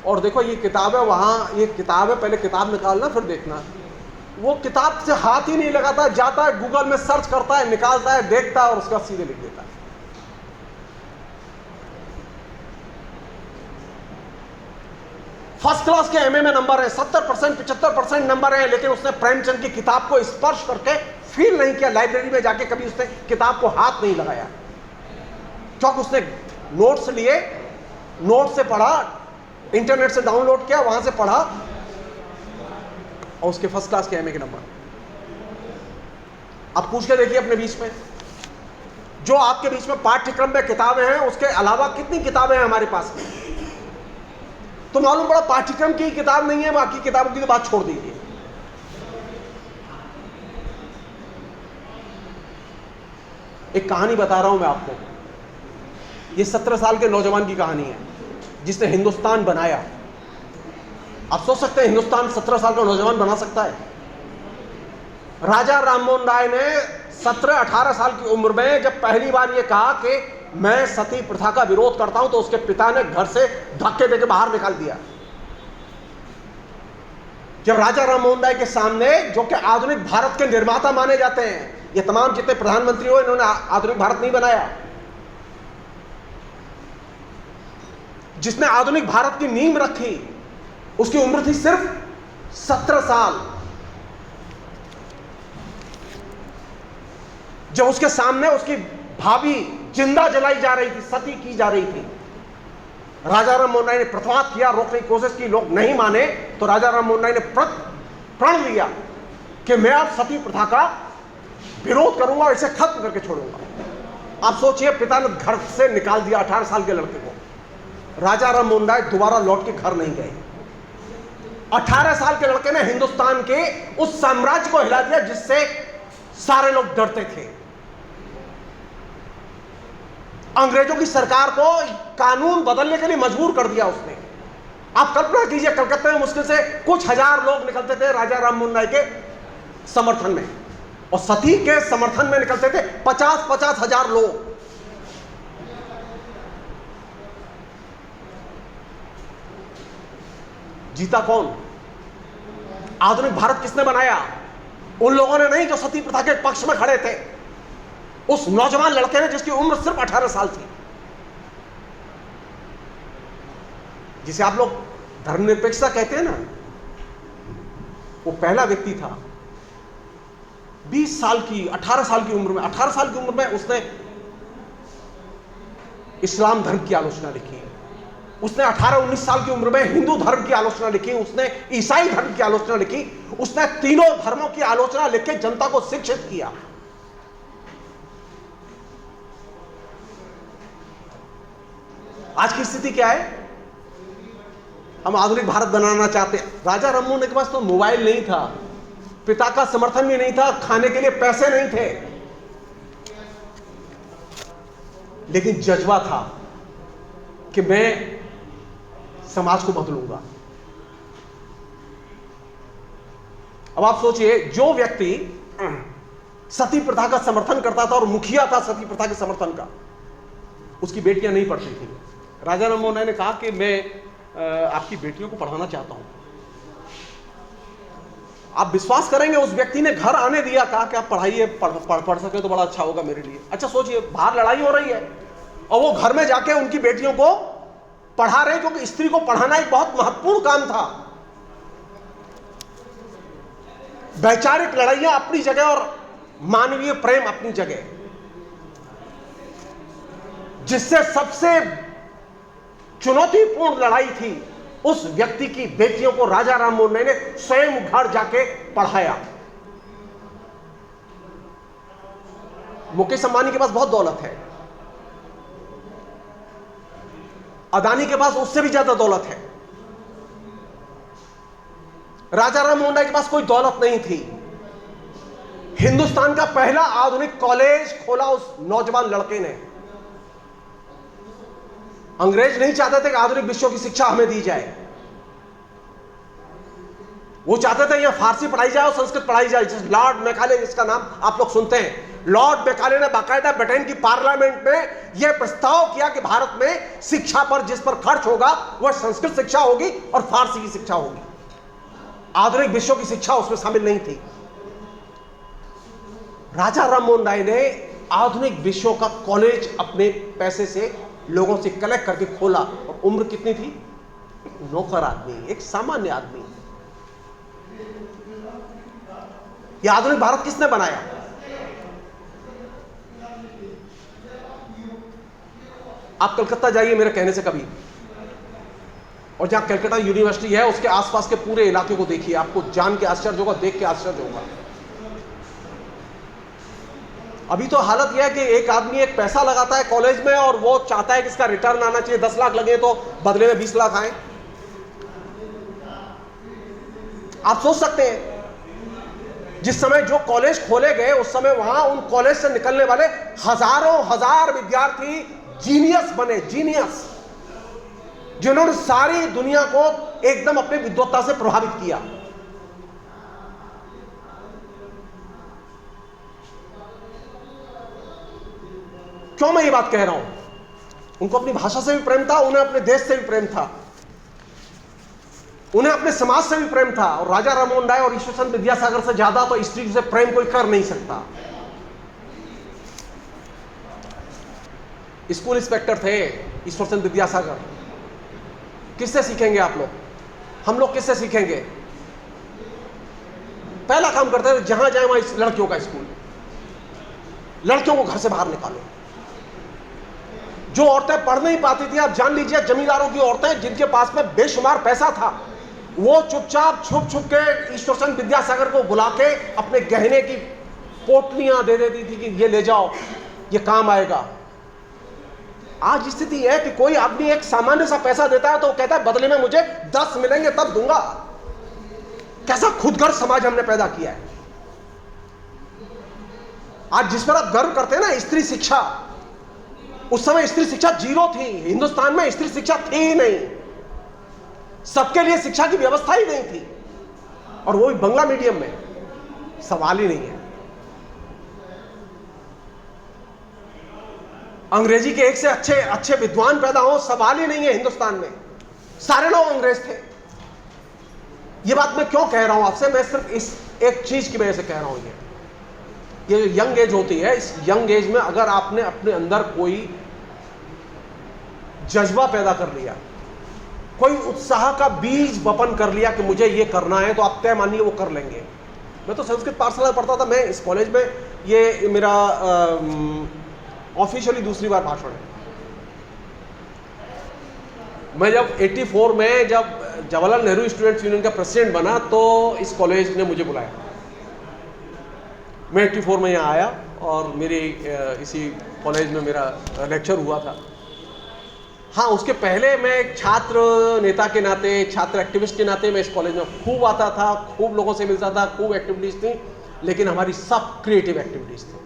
और देखो ये किताब है, वहां ये किताब है, पहले किताब निकालना फिर देखना। वो किताब से हाथ ही नहीं लगाता, जाता है गूगल में सर्च करता है, निकालता है, देखता है और उसका सीधे लिख देता है। फर्स्ट क्लास के एमए में नंबर है, 70% 75% नंबर है, लेकिन उसने प्रेमचंद की किताब को स्पर्श करके फील नहीं किया, लाइब्रेरी में जाके कभी उसने किताब को हाथ नहीं लगाया, क्योंकि उसने नोट्स लिए, नोट से पढ़ा, इंटरनेट से डाउनलोड किया, वहां से पढ़ा और उसके फर्स्ट क्लास के एमए के नंबर। अब पूछ के देखिए अपने बीच में, जो आपके बीच में पाठ्यक्रम में किताबें हैं उसके अलावा कितनी किताबें हैं हमारे पास में? तो मालूम पड़ा पाठ्यक्रम की किताब नहीं है, बाकी किताबों की तो बात छोड़ दीजिए। एक कहानी बता रहा हूं मैं आपको, ये 17 साल के नौजवान की कहानी है जिसने हिंदुस्तान बनाया। आप सोच सकते हैं हिंदुस्तान 17 साल का नौजवान बना सकता है? राजा राममोहन राय ने 17-18 साल की उम्र में जब पहली बार यह कहा कि मैं सती प्रथा का विरोध करता हूं, तो उसके पिता ने घर से धक्के देकर बाहर निकाल दिया। जब राजा राममोहन राय के सामने, जो कि आधुनिक भारत के निर्माता माने जाते हैं, ये तमाम जितने प्रधानमंत्री हो इन्होंने आधुनिक भारत नहीं बनाया, जिसने आधुनिक भारत की नींव रखी, उसकी उम्र थी सिर्फ 17 साल। जब उसके सामने उसकी भाभी जिंदा जलाई जा रही थी, सती की जा रही थी, राजा राम मोहन राय ने प्रतिवाद किया, रोकने की कोशिश की, लोग नहीं माने, तो राजा राम मोहन राय ने प्रण लिया कि मैं अब सती प्रथा का विरोध करूंगा और इसे खत्म करके छोड़ूंगा। आप सोचिए, पिता ने घर से निकाल दिया 18 साल के लड़के को। राजा राम मोहन राय दोबारा लौट के घर नहीं गए। 18 साल के लड़के ने हिंदुस्तान के उस साम्राज्य को हिला दिया जिससे सारे लोग डरते थे। अंग्रेजों की सरकार को कानून बदलने के लिए मजबूर कर दिया उसने। आप कल्पना कीजिए, कलकत्ता में मुश्किल से कुछ हजार लोग निकलते थे राजा राम मोहन राय के समर्थन में, और सती के समर्थन में निकलते थे 50-50 हजार लोग। जीता कौन? आधुनिक भारत किसने बनाया? उन लोगों ने नहीं जो सती प्रथा के पक्ष में खड़े थे, उस नौजवान लड़के ने जिसकी उम्र सिर्फ 18 साल थी, जिसे आप लोग धर्मनिरपेक्षता कहते हैं ना, वो पहला व्यक्ति था। 20 साल की, 18 साल की उम्र में, 18 साल की उम्र में उसने इस्लाम धर्म की आलोचना लिखी। उसने 18-19 साल की उम्र में हिंदू धर्म की आलोचना लिखी, उसने ईसाई धर्म की आलोचना लिखी, उसने तीनों धर्मों की आलोचना लिख के जनता को शिक्षित किया। आज की स्थिति क्या है? हम आधुनिक भारत बनाना चाहते हैं। राजा राम मोहन के पास तो मोबाइल नहीं था, पिता का समर्थन भी नहीं था, खाने के लिए पैसे नहीं थे, लेकिन जज्बा था कि मैं समाज को बदलूंगा। अब आप सोचिए, जो व्यक्ति सती प्रथा का समर्थन करता था और मुखिया था सती प्रथा के समर्थन का, उसकी बेटियां नहीं पढ़ती थी। राजा राम मोहन राय ने कहा कि मैं आपकी बेटियों को पढ़ाना चाहता हूं। आप विश्वास करेंगे, उस व्यक्ति ने घर आने दिया, कहा कि आप पढ़ाइए, पढ़ सके तो बड़ा अच्छा होगा मेरे लिए। अच्छा सोचिए, बाहर लड़ाई हो रही है और वो घर में जाके उनकी बेटियों को पढ़ा रहे, क्योंकि स्त्री को पढ़ाना एक बहुत महत्वपूर्ण काम था। वैचारिक लड़ाइयां अपनी जगह और मानवीय प्रेम अपनी जगह। जिससे सबसे चुनौतीपूर्ण लड़ाई थी, उस व्यक्ति की बेटियों को राजा राम मोहन राय ने स्वयं घर जाके पढ़ाया। मुकेश अंबानी के पास बहुत दौलत है, अदानी के पास उससे भी ज्यादा दौलत है। राजा राम मोहन राय के पास कोई दौलत नहीं थी। हिंदुस्तान का पहला आधुनिक कॉलेज खोला उस नौजवान लड़के ने। अंग्रेज नहीं चाहते थे कि आधुनिक विषयों की शिक्षा हमें दी जाए, वो चाहते थे यहां फारसी पढ़ाई जाए और संस्कृत पढ़ाई जाए। लॉर्ड मैकाले, जिसका नाम आप लोग सुनते हैं, लॉर्ड मैकाले ने बाकायदा ब्रिटेन की पार्लियामेंट में यह प्रस्ताव किया कि भारत में शिक्षा पर जिस पर खर्च होगा वह संस्कृत शिक्षा होगी और फारसी की शिक्षा होगी। आधुनिक विषयों की शिक्षा उसमें शामिल नहीं थी। राजा राम मोहन राय ने आधुनिक विषयों का कॉलेज अपने पैसे से लोगों से कलेक्ट करके खोला। और उम्र कितनी थी? एक नौकर आदमी, एक सामान्य आदमी। यह आधुनिक भारत किसने बनाया? आप कलकत्ता जाइए मेरे कहने से कभी, और जहां कलकत्ता यूनिवर्सिटी है उसके आसपास के पूरे इलाके को देखिए, आपको जान के आश्चर्य होगा, देख के आश्चर्य होगा। अभी तो हालत यह है कि एक आदमी एक पैसा लगाता है कॉलेज में और वो चाहता है कि इसका रिटर्न आना चाहिए। 10 लाख लगे तो बदले में 20 लाख आए। आप सोच सकते हैं, जिस समय जो कॉलेज खोले गए उस समय वहां उन कॉलेज से निकलने वाले हजारों हजार विद्यार्थी जीनियस बने, जीनियस, जिन्होंने सारी दुनिया को एकदम अपने विद्वत्ता से प्रभावित किया। क्यों मैं ये बात कह रहा हूं? उनको अपनी भाषा से भी प्रेम था, उन्हें अपने देश से भी प्रेम था, उन्हें अपने समाज से भी प्रेम था। और राजा राम मोहन राय और ईश्वरचंद्र विद्यासागर से ज्यादा तो स्त्री से प्रेम कोई कर नहीं सकता। स्कूल इंस्पेक्टर थे ईश्वरचंद्र विद्यासागर, किससे सीखेंगे आप लोग? हम लोग किससे सीखेंगे? पहला काम करते हैं, जहां जाए वहां लड़कियों का स्कूल, लड़कियों को घर से बाहर निकालो। जो औरतें पढ़ नहीं पाती थी, आप जान लीजिए जमींदारों की औरतें जिनके पास में बेशुमार पैसा था, वो चुपचाप छुप छुप के ईश्वर चंद्र विद्यासागर को बुला के अपने गहने की पोटलियां दे देती थी कि ये ले जाओ, ये काम आएगा। आज स्थिति है कि कोई आदमी एक सामान्य सा पैसा देता है तो कहता है बदले में मुझे 10 मिलेंगे तब दूंगा। कैसा खुदगर्ज समाज हमने पैदा किया है। आज जिस पर आप गर्व करते हैं ना, स्त्री शिक्षा, उस समय स्त्री शिक्षा 0 थी। हिंदुस्तान में स्त्री शिक्षा थी ही नहीं, सबके लिए शिक्षा की व्यवस्था ही नहीं थी, और वो भी बंगला मीडियम में। सवाल ही नहीं है। अंग्रेजी के एक से अच्छे अच्छे विद्वान पैदा हो, सवाल ही नहीं है। हिंदुस्तान में सारे लोग अंग्रेज थे। ये बात मैं क्यों कह रहा हूं आपसे? मैं सिर्फ इस एक चीज की वजह से कह रहा हूं। ये जो यंग एज होती है, इस यंग एज में अगर आपने अपने अंदर कोई जज्बा पैदा कर लिया, कोई उत्साह का बीज वपन कर लिया कि मुझे ये करना है, तो आप तय मानिए वो कर लेंगे। मैं तो संस्कृत पाठशाला पढ़ता था, मैं इस कॉलेज में, ये मेरा ऑफिशियली दूसरी बार भाषण है। मैं जब 84 में जब जवाहरलाल नेहरू स्टूडेंट्स यूनियन का प्रेसिडेंट बना, तो इस कॉलेज ने मुझे बुलाया। मैं 84 में यहाँ आया और मेरी इसी कॉलेज में मेरा लेक्चर हुआ था। हाँ, उसके पहले मैं एक छात्र नेता के नाते, छात्र एक्टिविस्ट के नाते मैं इस कॉलेज में खूब आता था, खूब लोगों से मिलता था, खूब एक्टिविटीज थी, लेकिन हमारी सब क्रिएटिव एक्टिविटीज थी।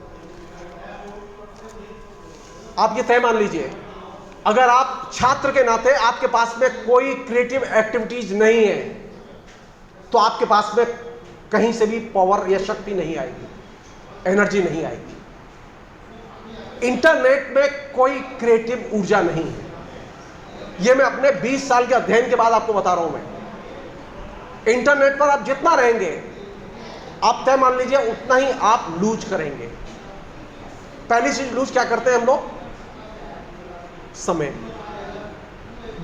आप ये तय मान लीजिए, अगर आप छात्र के नाते आपके पास में कोई क्रिएटिव एक्टिविटीज नहीं है, तो आपके पास में कहीं से भी पावर या शक्ति नहीं आएगी, एनर्जी नहीं आएगी। इंटरनेट में कोई क्रिएटिव ऊर्जा नहीं है। यह मैं अपने 20 साल के अध्ययन के बाद आपको बता रहा हूं। मैं इंटरनेट पर आप जितना रहेंगे, आप तय मान लीजिए उतना ही आप लूज करेंगे। पहली चीज लूज क्या करते हैं हम लोग? समय।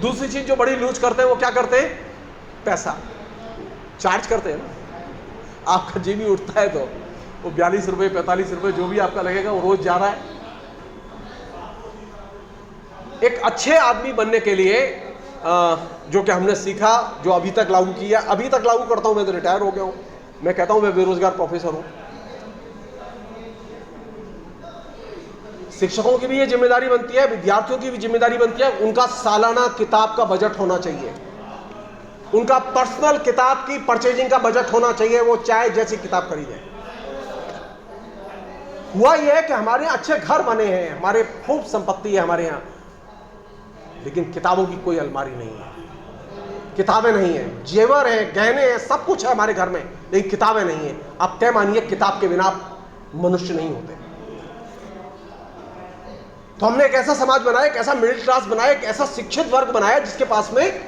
दूसरी चीज जो बड़ी लूज करते हैं वो क्या करते हैं? पैसा चार्ज करते हैं ना। आपका जीबी उठता है तो वो 42 रुपए 45 रुपए जो भी आपका लगेगा, वो रोज जा रहा है। एक अच्छे आदमी बनने के लिए जो कि हमने सीखा, जो अभी तक लागू किया, अभी तक लागू करता हूं। मैं तो रिटायर हो गया हूं। मैं कहता हूं मैं बेरोजगार प्रोफेसर हूं। शिक्षकों की भी ये जिम्मेदारी बनती है, विद्यार्थियों की भी जिम्मेदारी बनती है, उनका सालाना किताब का बजट होना चाहिए, उनका पर्सनल किताब की परचेजिंग का बजट होना चाहिए। वो चाहे जैसी किताब खरीदे। हुआ यह है कि हमारे यहाँ अच्छे घर बने हैं, हमारे खूब संपत्ति है हमारे यहाँ, लेकिन किताबों की कोई अलमारी नहीं है, किताबें नहीं है, जेवर है, गहने हैं, सब कुछ है हमारे घर में, लेकिन किताबें नहीं है। आप तय मानिए किताब के बिना मनुष्य नहीं होते। तो हमने एक ऐसा समाज बनाया, एक ऐसा मिडिल क्लास बनाया, एक ऐसा शिक्षित वर्ग बनाया जिसके पास में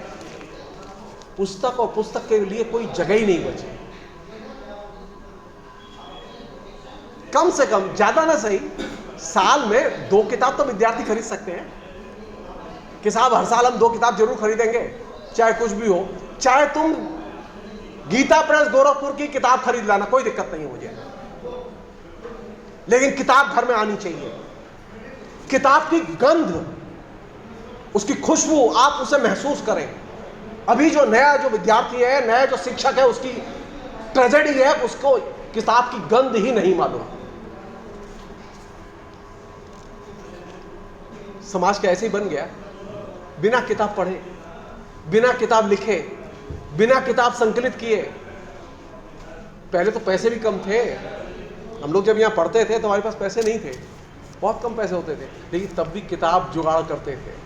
पुस्तक और पुस्तक के लिए कोई जगह ही नहीं बची। कम से कम, ज्यादा ना सही, साल में 2 किताब तो विद्यार्थी खरीद सकते हैं कि साहब हर साल हम 2 किताब जरूर खरीदेंगे, चाहे कुछ भी हो। चाहे तुम गीता प्रेस गोरखपुर की किताब खरीद लाना, कोई दिक्कत नहीं है मुझे, लेकिन किताब घर में आनी चाहिए। किताब की गंध, उसकी खुशबू आप उसे महसूस करें। अभी जो नया जो विद्यार्थी है, नया जो शिक्षक है, उसकी ट्रेजेडी है, उसको किताब की गंध ही नहीं मालूम। समाज का ऐसे ही बन गया, बिना किताब पढ़े, बिना किताब लिखे, बिना किताब संकलित किए। पहले तो पैसे भी कम थे। हम लोग जब यहाँ पढ़ते थे तो हमारे पास पैसे नहीं थे, बहुत कम पैसे होते थे, लेकिन तब भी किताब जुगाड़ करते थे।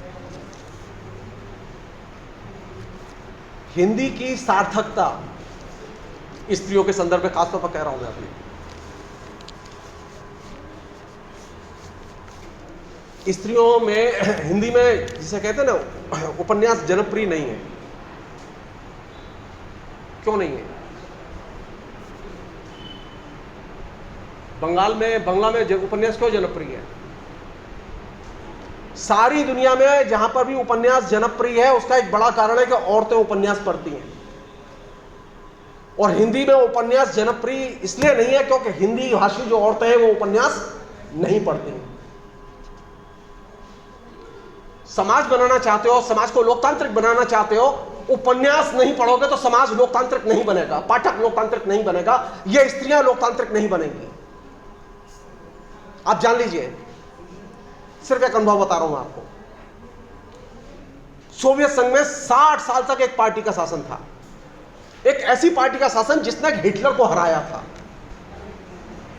हिंदी की सार्थकता, स्त्रियों के संदर्भ में खासतौर पर कह रहा हूं मैं अपनी, स्त्रियों में हिंदी में जिसे कहते हैं ना, उपन्यास जनप्रिय नहीं है। क्यों नहीं है? बंगाल में, बांग्ला में उपन्यास क्यों जनप्रिय है? सारी दुनिया में जहां पर भी उपन्यास जनप्रिय है उसका एक बड़ा कारण है कि औरतें उपन्यास पढ़ती हैं। और हिंदी में उपन्यास जनप्रिय इसलिए नहीं है क्योंकि हिंदी भाषी जो औरतें हैं वो उपन्यास नहीं पढ़ती हैं। समाज बनाना चाहते हो, समाज को लोकतांत्रिक बनाना चाहते हो, उपन्यास नहीं पढ़ोगे तो समाज लोकतांत्रिक नहीं बनेगा, पाठक लोकतांत्रिक नहीं बनेगा, ये स्त्रियां लोकतांत्रिक नहीं बनेंगी। आप जान लीजिए, सिर्फ एक अनुभव बता रहा हूं आपको। सोवियत संघ में 60 साल तक एक पार्टी का शासन था, एक ऐसी पार्टी का शासन जिसने हिटलर को हराया था,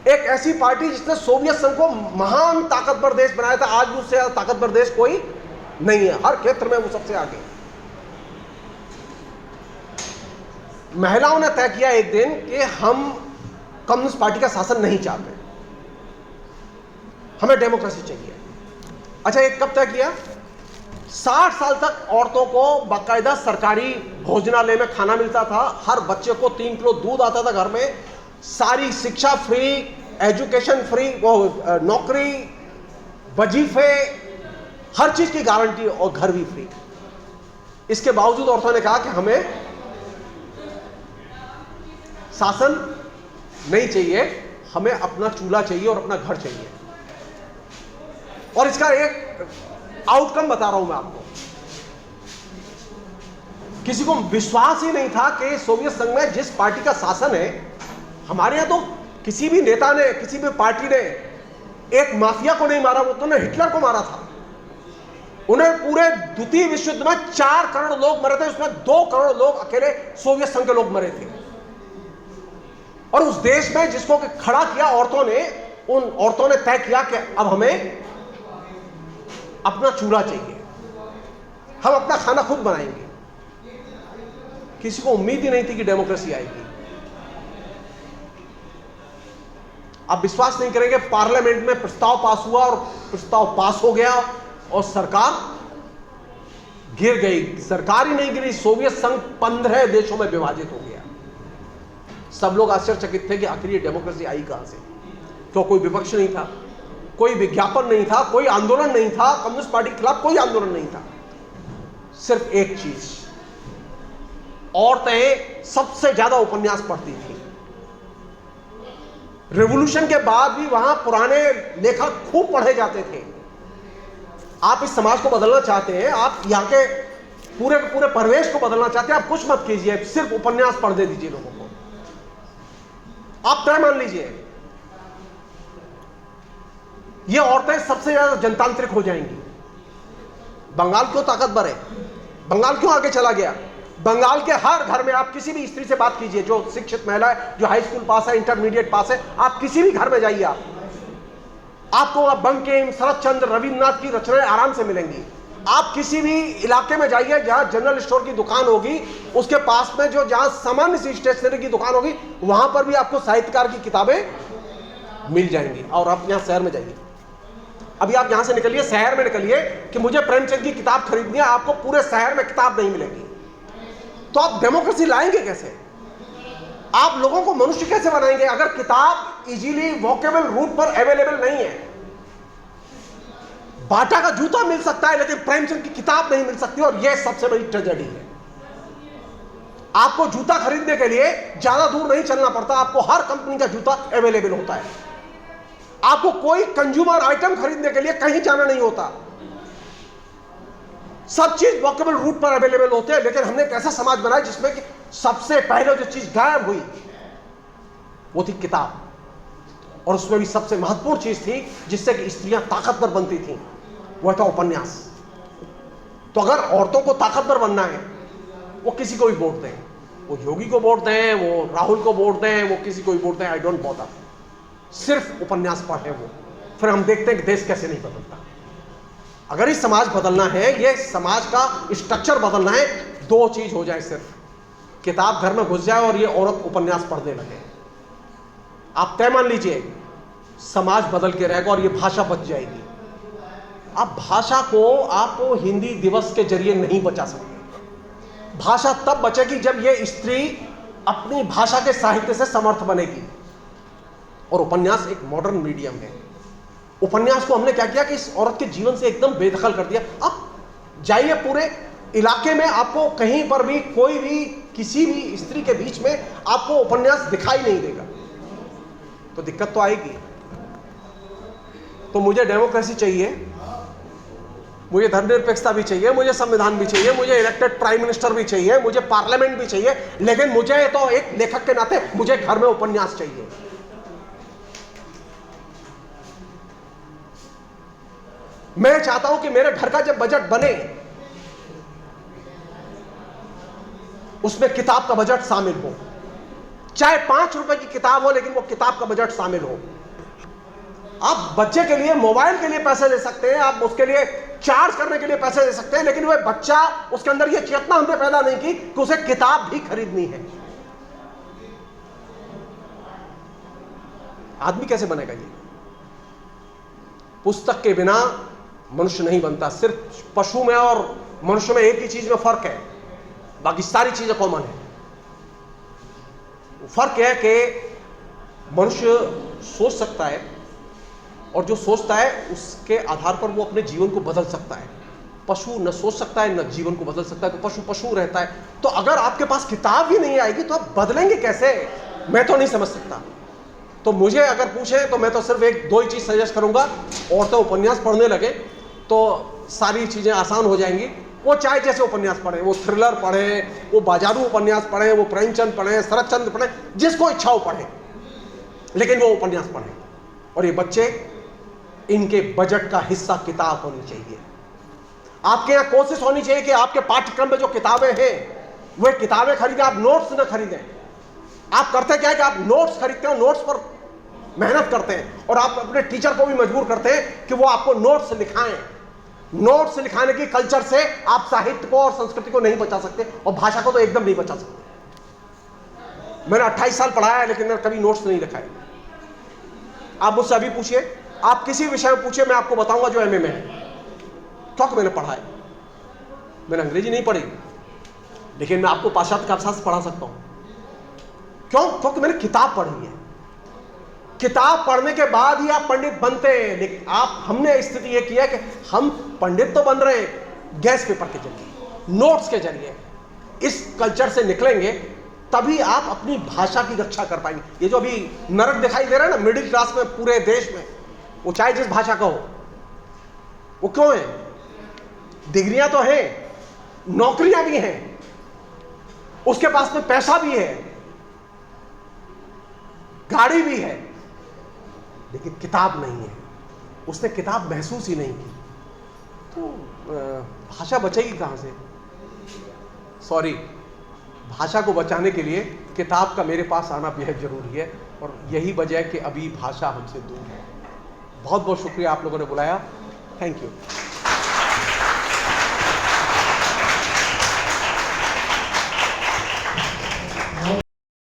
एक ऐसी पार्टी जिसने सोवियत संघ को महान ताकतवर देश बनाया था। आज भी उससे ज्यादा ताकतवर देश कोई नहीं है, हर क्षेत्र में वो सबसे आगे। महिलाओं ने तय किया एक दिन कि हम कम्युनिस्ट पार्टी का शासन नहीं चाहते, हमें डेमोक्रेसी चाहिए। अच्छा, एक कब तय किया? 60 साल तक औरतों को बाकायदा सरकारी भोजनालय में खाना मिलता था, हर बच्चे को 3 किलो दूध आता था घर में, सारी शिक्षा फ्री, एजुकेशन फ्री, वो नौकरी, वजीफे, हर चीज की गारंटी और घर भी फ्री। इसके बावजूद औरतों ने कहा कि हमें शासन नहीं चाहिए, हमें अपना चूल्हा चाहिए और अपना घर चाहिए। और इसका एक आउटकम बता रहा हूं मैं आपको। किसी को विश्वास ही नहीं था कि सोवियत संघ में जिस पार्टी का शासन है, हमारे यहां तो किसी भी नेता ने, किसी भी पार्टी ने एक माफिया को नहीं मारा, वो तो ने हिटलर को मारा था। उन्हें पूरे द्वितीय विश्व युद्ध में 4 करोड़ लोग मरे थे, उसमें 2 करोड़ लोग अकेले सोवियत संघ के लोग मरे थे। और उस देश में जिसको खड़ा किया औरतों ने, उन औरतों ने तय किया कि अब हमें अपना चूल्हा चाहिए, हम अपना खाना खुद बनाएंगे। किसी को उम्मीद ही नहीं थी कि डेमोक्रेसी आएगी। आप विश्वास नहीं करेंगे, पार्लियामेंट में प्रस्ताव पास हुआ और प्रस्ताव पास हो गया और सरकार गिर गई। सरकार ही नहीं गिरी, सोवियत संघ 15 देशों में विभाजित हो गया। सब लोग आश्चर्यचकित थे कि आखिर ये डेमोक्रेसी आई कहां से, क्यों कोई विपक्ष नहीं था, कोई विज्ञापन नहीं था, कोई आंदोलन नहीं था, कम्युनिस्ट पार्टी के खिलाफ कोई आंदोलन नहीं था। सिर्फ एक चीज, औरतें सबसे ज्यादा उपन्यास पढ़ती थी। रेवोल्यूशन के बाद भी वहां पुराने लेखक खूब पढ़े जाते थे। आप इस समाज को बदलना चाहते हैं, आप यहां के पूरे पूरे परिवेश को बदलना चाहते हैं, आप कुछ मत कीजिए, सिर्फ उपन्यास पढ़ दे दीजिए लोगों को। आप तय मान लीजिए, ये औरतें सबसे ज्यादा जनतांत्रिक हो जाएंगी। बंगाल क्यों ताकतवर है, बंगाल क्यों आगे चला गया? बंगाल के हर घर में आप किसी भी स्त्री से बात कीजिए जो शिक्षित महिला है, जो हाई स्कूल पास है, इंटरमीडिएट पास है, आप किसी भी घर में जाइए, आपको बंकिम, शरत चंद्र, रविन्द्रनाथ की रचनाएं आराम से मिलेंगी। आप किसी भी इलाके में जाइए जहां जनरल स्टोर की दुकान होगी, उसके पास में जो जहां सामान्य सी स्टेशनरी की दुकान होगी, वहां पर भी आपको साहित्यकार की किताबें मिल जाएंगी। और आप यहां शहर में जाइए, अभी आप यहां से निकलिए, शहर में निकलिए कि मुझे प्रेमचंद की किताब खरीदनी है, आपको पूरे शहर में किताब नहीं मिलेगी। तो आप डेमोक्रेसी लाएंगे कैसे? आप लोगों को मनुष्य कैसे बनाएंगे अगर किताब इजीली वॉकेबल रूट पर अवेलेबल नहीं है? बाटा का जूता मिल सकता है लेकिन प्रेमचंद की किताब नहीं मिल सकती, और यह सबसे बड़ी ट्रेजेडी है। आपको जूता खरीदने के लिए ज्यादा दूर नहीं चलना पड़ता, आपको हर कंपनी का जूता अवेलेबल होता है। आपको कोई कंज्यूमर आइटम खरीदने के लिए कहीं जाना नहीं होता, सब चीज वॉकेबल रूट पर अवेलेबल होते हैं। लेकिन हमने एक ऐसा समाज बनाया जिसमें कि सबसे पहले जो चीज गायब हुई वो थी किताब, और उसमें भी सबसे महत्वपूर्ण चीज थी जिससे कि स्त्रियां ताकतवर बनती थी, वह था उपन्यास। तो अगर औरतों को ताकतवर बनना है, वो किसी को भी वोट दें, वो योगी को वोट दें, वो राहुल को वोट दें, वो किसी को भी वोट दें, आई डोंट बॉदर, सिर्फ उपन्यास पढ़े वो, फिर हम देखते हैं कि देश कैसे नहीं बदलता। अगर इस समाज बदलना है, ये समाज का स्ट्रक्चर बदलना है, 2 चीज हो जाए, सिर्फ किताब घर में घुस जाए और ये औरत उपन्यास पढ़ने लगे। आप तय मान लीजिए, समाज बदल के रहेगा और ये भाषा बच जाएगी। आप भाषा को आप हिंदी दिवस के जरिए नहीं बचा सकते। भाषा तब बचेगी जब ये स्त्री अपनी भाषा के साहित्य से समर्थ बनेगी, और उपन्यास एक मॉडर्न मीडियम है। उपन्यास को हमने क्या किया कि इस औरत के जीवन से एकदम बेदखल कर दिया। आप जाइए पूरे इलाके में, आपको कहीं पर भी कोई भी किसी भी स्त्री के बीच में आपको उपन्यास दिखाई नहीं देगा। तो दिक्कत तो आएगी। तो मुझे डेमोक्रेसी चाहिए, मुझे धर्मनिरपेक्षता भी चाहिए, मुझे संविधान भी चाहिए, मुझे इलेक्टेड प्राइम मिनिस्टर भी चाहिए, मुझे पार्लियामेंट भी चाहिए, लेकिन मुझे तो एक लेखक के नाते मुझे घर में उपन्यास चाहिए। मैं चाहता हूं कि मेरे घर का जब बजट बने उसमें किताब का बजट शामिल हो, चाहे 5 रुपए की किताब हो, लेकिन वो किताब का बजट शामिल हो। आप बच्चे के लिए मोबाइल के लिए पैसे दे सकते हैं, आप उसके लिए चार्ज करने के लिए पैसे दे सकते हैं, लेकिन वह बच्चा, उसके अंदर यह चेतना हमने पैदा नहीं की कि उसे किताब भी खरीदनी है। आदमी कैसे बनेगा? ये पुस्तक के बिना मनुष्य नहीं बनता। सिर्फ पशु में और मनुष्य में एक ही चीज में फर्क है, बाकी सारी चीजें कॉमन है। फर्क है कि मनुष्य सोच सकता है, और जो सोचता है उसके आधार पर वो अपने जीवन को बदल सकता है। पशु न सोच सकता है न जीवन को बदल सकता है, तो पशु पशु रहता है। तो अगर आपके पास किताब ही नहीं आएगी तो आप बदलेंगे कैसे? मैं तो नहीं समझ सकता। तो मुझे अगर पूछे तो मैं तो सिर्फ एक दो ही चीज सजेस्ट करूंगा, औरतें उपन्यास पढ़ने लगे तो सारी चीजें आसान हो जाएंगी। वो चाहे जैसे उपन्यास पढ़े, वो थ्रिलर पढ़े, वो बाजारू उपन्यास पढ़े, वो प्रेमचंद पढ़े, शरतचंद्र पढ़े, जिसको इच्छा हो पढ़े, लेकिन वो उपन्यास पढ़े। और ये बच्चे, इनके बजट का हिस्सा किताब होनी चाहिए। आपके यहां कोशिश होनी चाहिए कि आपके पाठ्यक्रम में जो किताबें हैं वे किताबें खरीदें, आप नोट्स न खरीदें। आप करते क्या है कि आप नोट्स खरीदते हो, नोट्स पर मेहनत करते हैं, और आप अपने टीचर को भी मजबूर करते हैं कि वो आपको नोट्स लिखाएं। नोट्स लिखाने की कल्चर से आप साहित्य को और संस्कृति को नहीं बचा सकते, और भाषा को तो एकदम नहीं बचा सकते। मैंने 28 साल पढ़ाया है, लेकिन मैंने कभी नोट्स नहीं लिखा है। आप मुझसे अभी पूछिए, आप किसी विषय में पूछिए, मैं आपको बताऊंगा जो एमए में है, क्योंकि मैंने पढ़ा है। मैंने अंग्रेजी नहीं पढ़ी, लेकिन मैं आपको पाश्चात्य का अर्थशास्त्र पढ़ा सकता हूं। क्यों? क्योंकि मैंने किताब पढ़ी है। किताब पढ़ने के बाद ही आप पंडित बनते हैं। लेकिन हमने स्थिति यह किया कि हम पंडित तो बन रहे हैं गैस पेपर के जरिए, नोट्स के जरिए। इस कल्चर से निकलेंगे तभी आप अपनी भाषा की रक्षा कर पाएंगे। ये जो अभी नरक दिखाई दे रहा है ना मिडिल क्लास में पूरे देश में, वो चाहे जिस भाषा का हो, वो क्यों है? डिग्रियां तो हैं, नौकरियां भी हैं, उसके पास में पैसा भी है, गाड़ी भी है, लेकिन किताब नहीं है। उसने किताब महसूस ही नहीं की, तो भाषा बचेगी कहां से? सॉरी, भाषा को बचाने के लिए किताब का मेरे पास आना बेहद जरूरी है, और यही वजह है कि अभी भाषा हमसे दूर है। बहुत बहुत शुक्रिया, आप लोगों ने बुलाया। Thank you.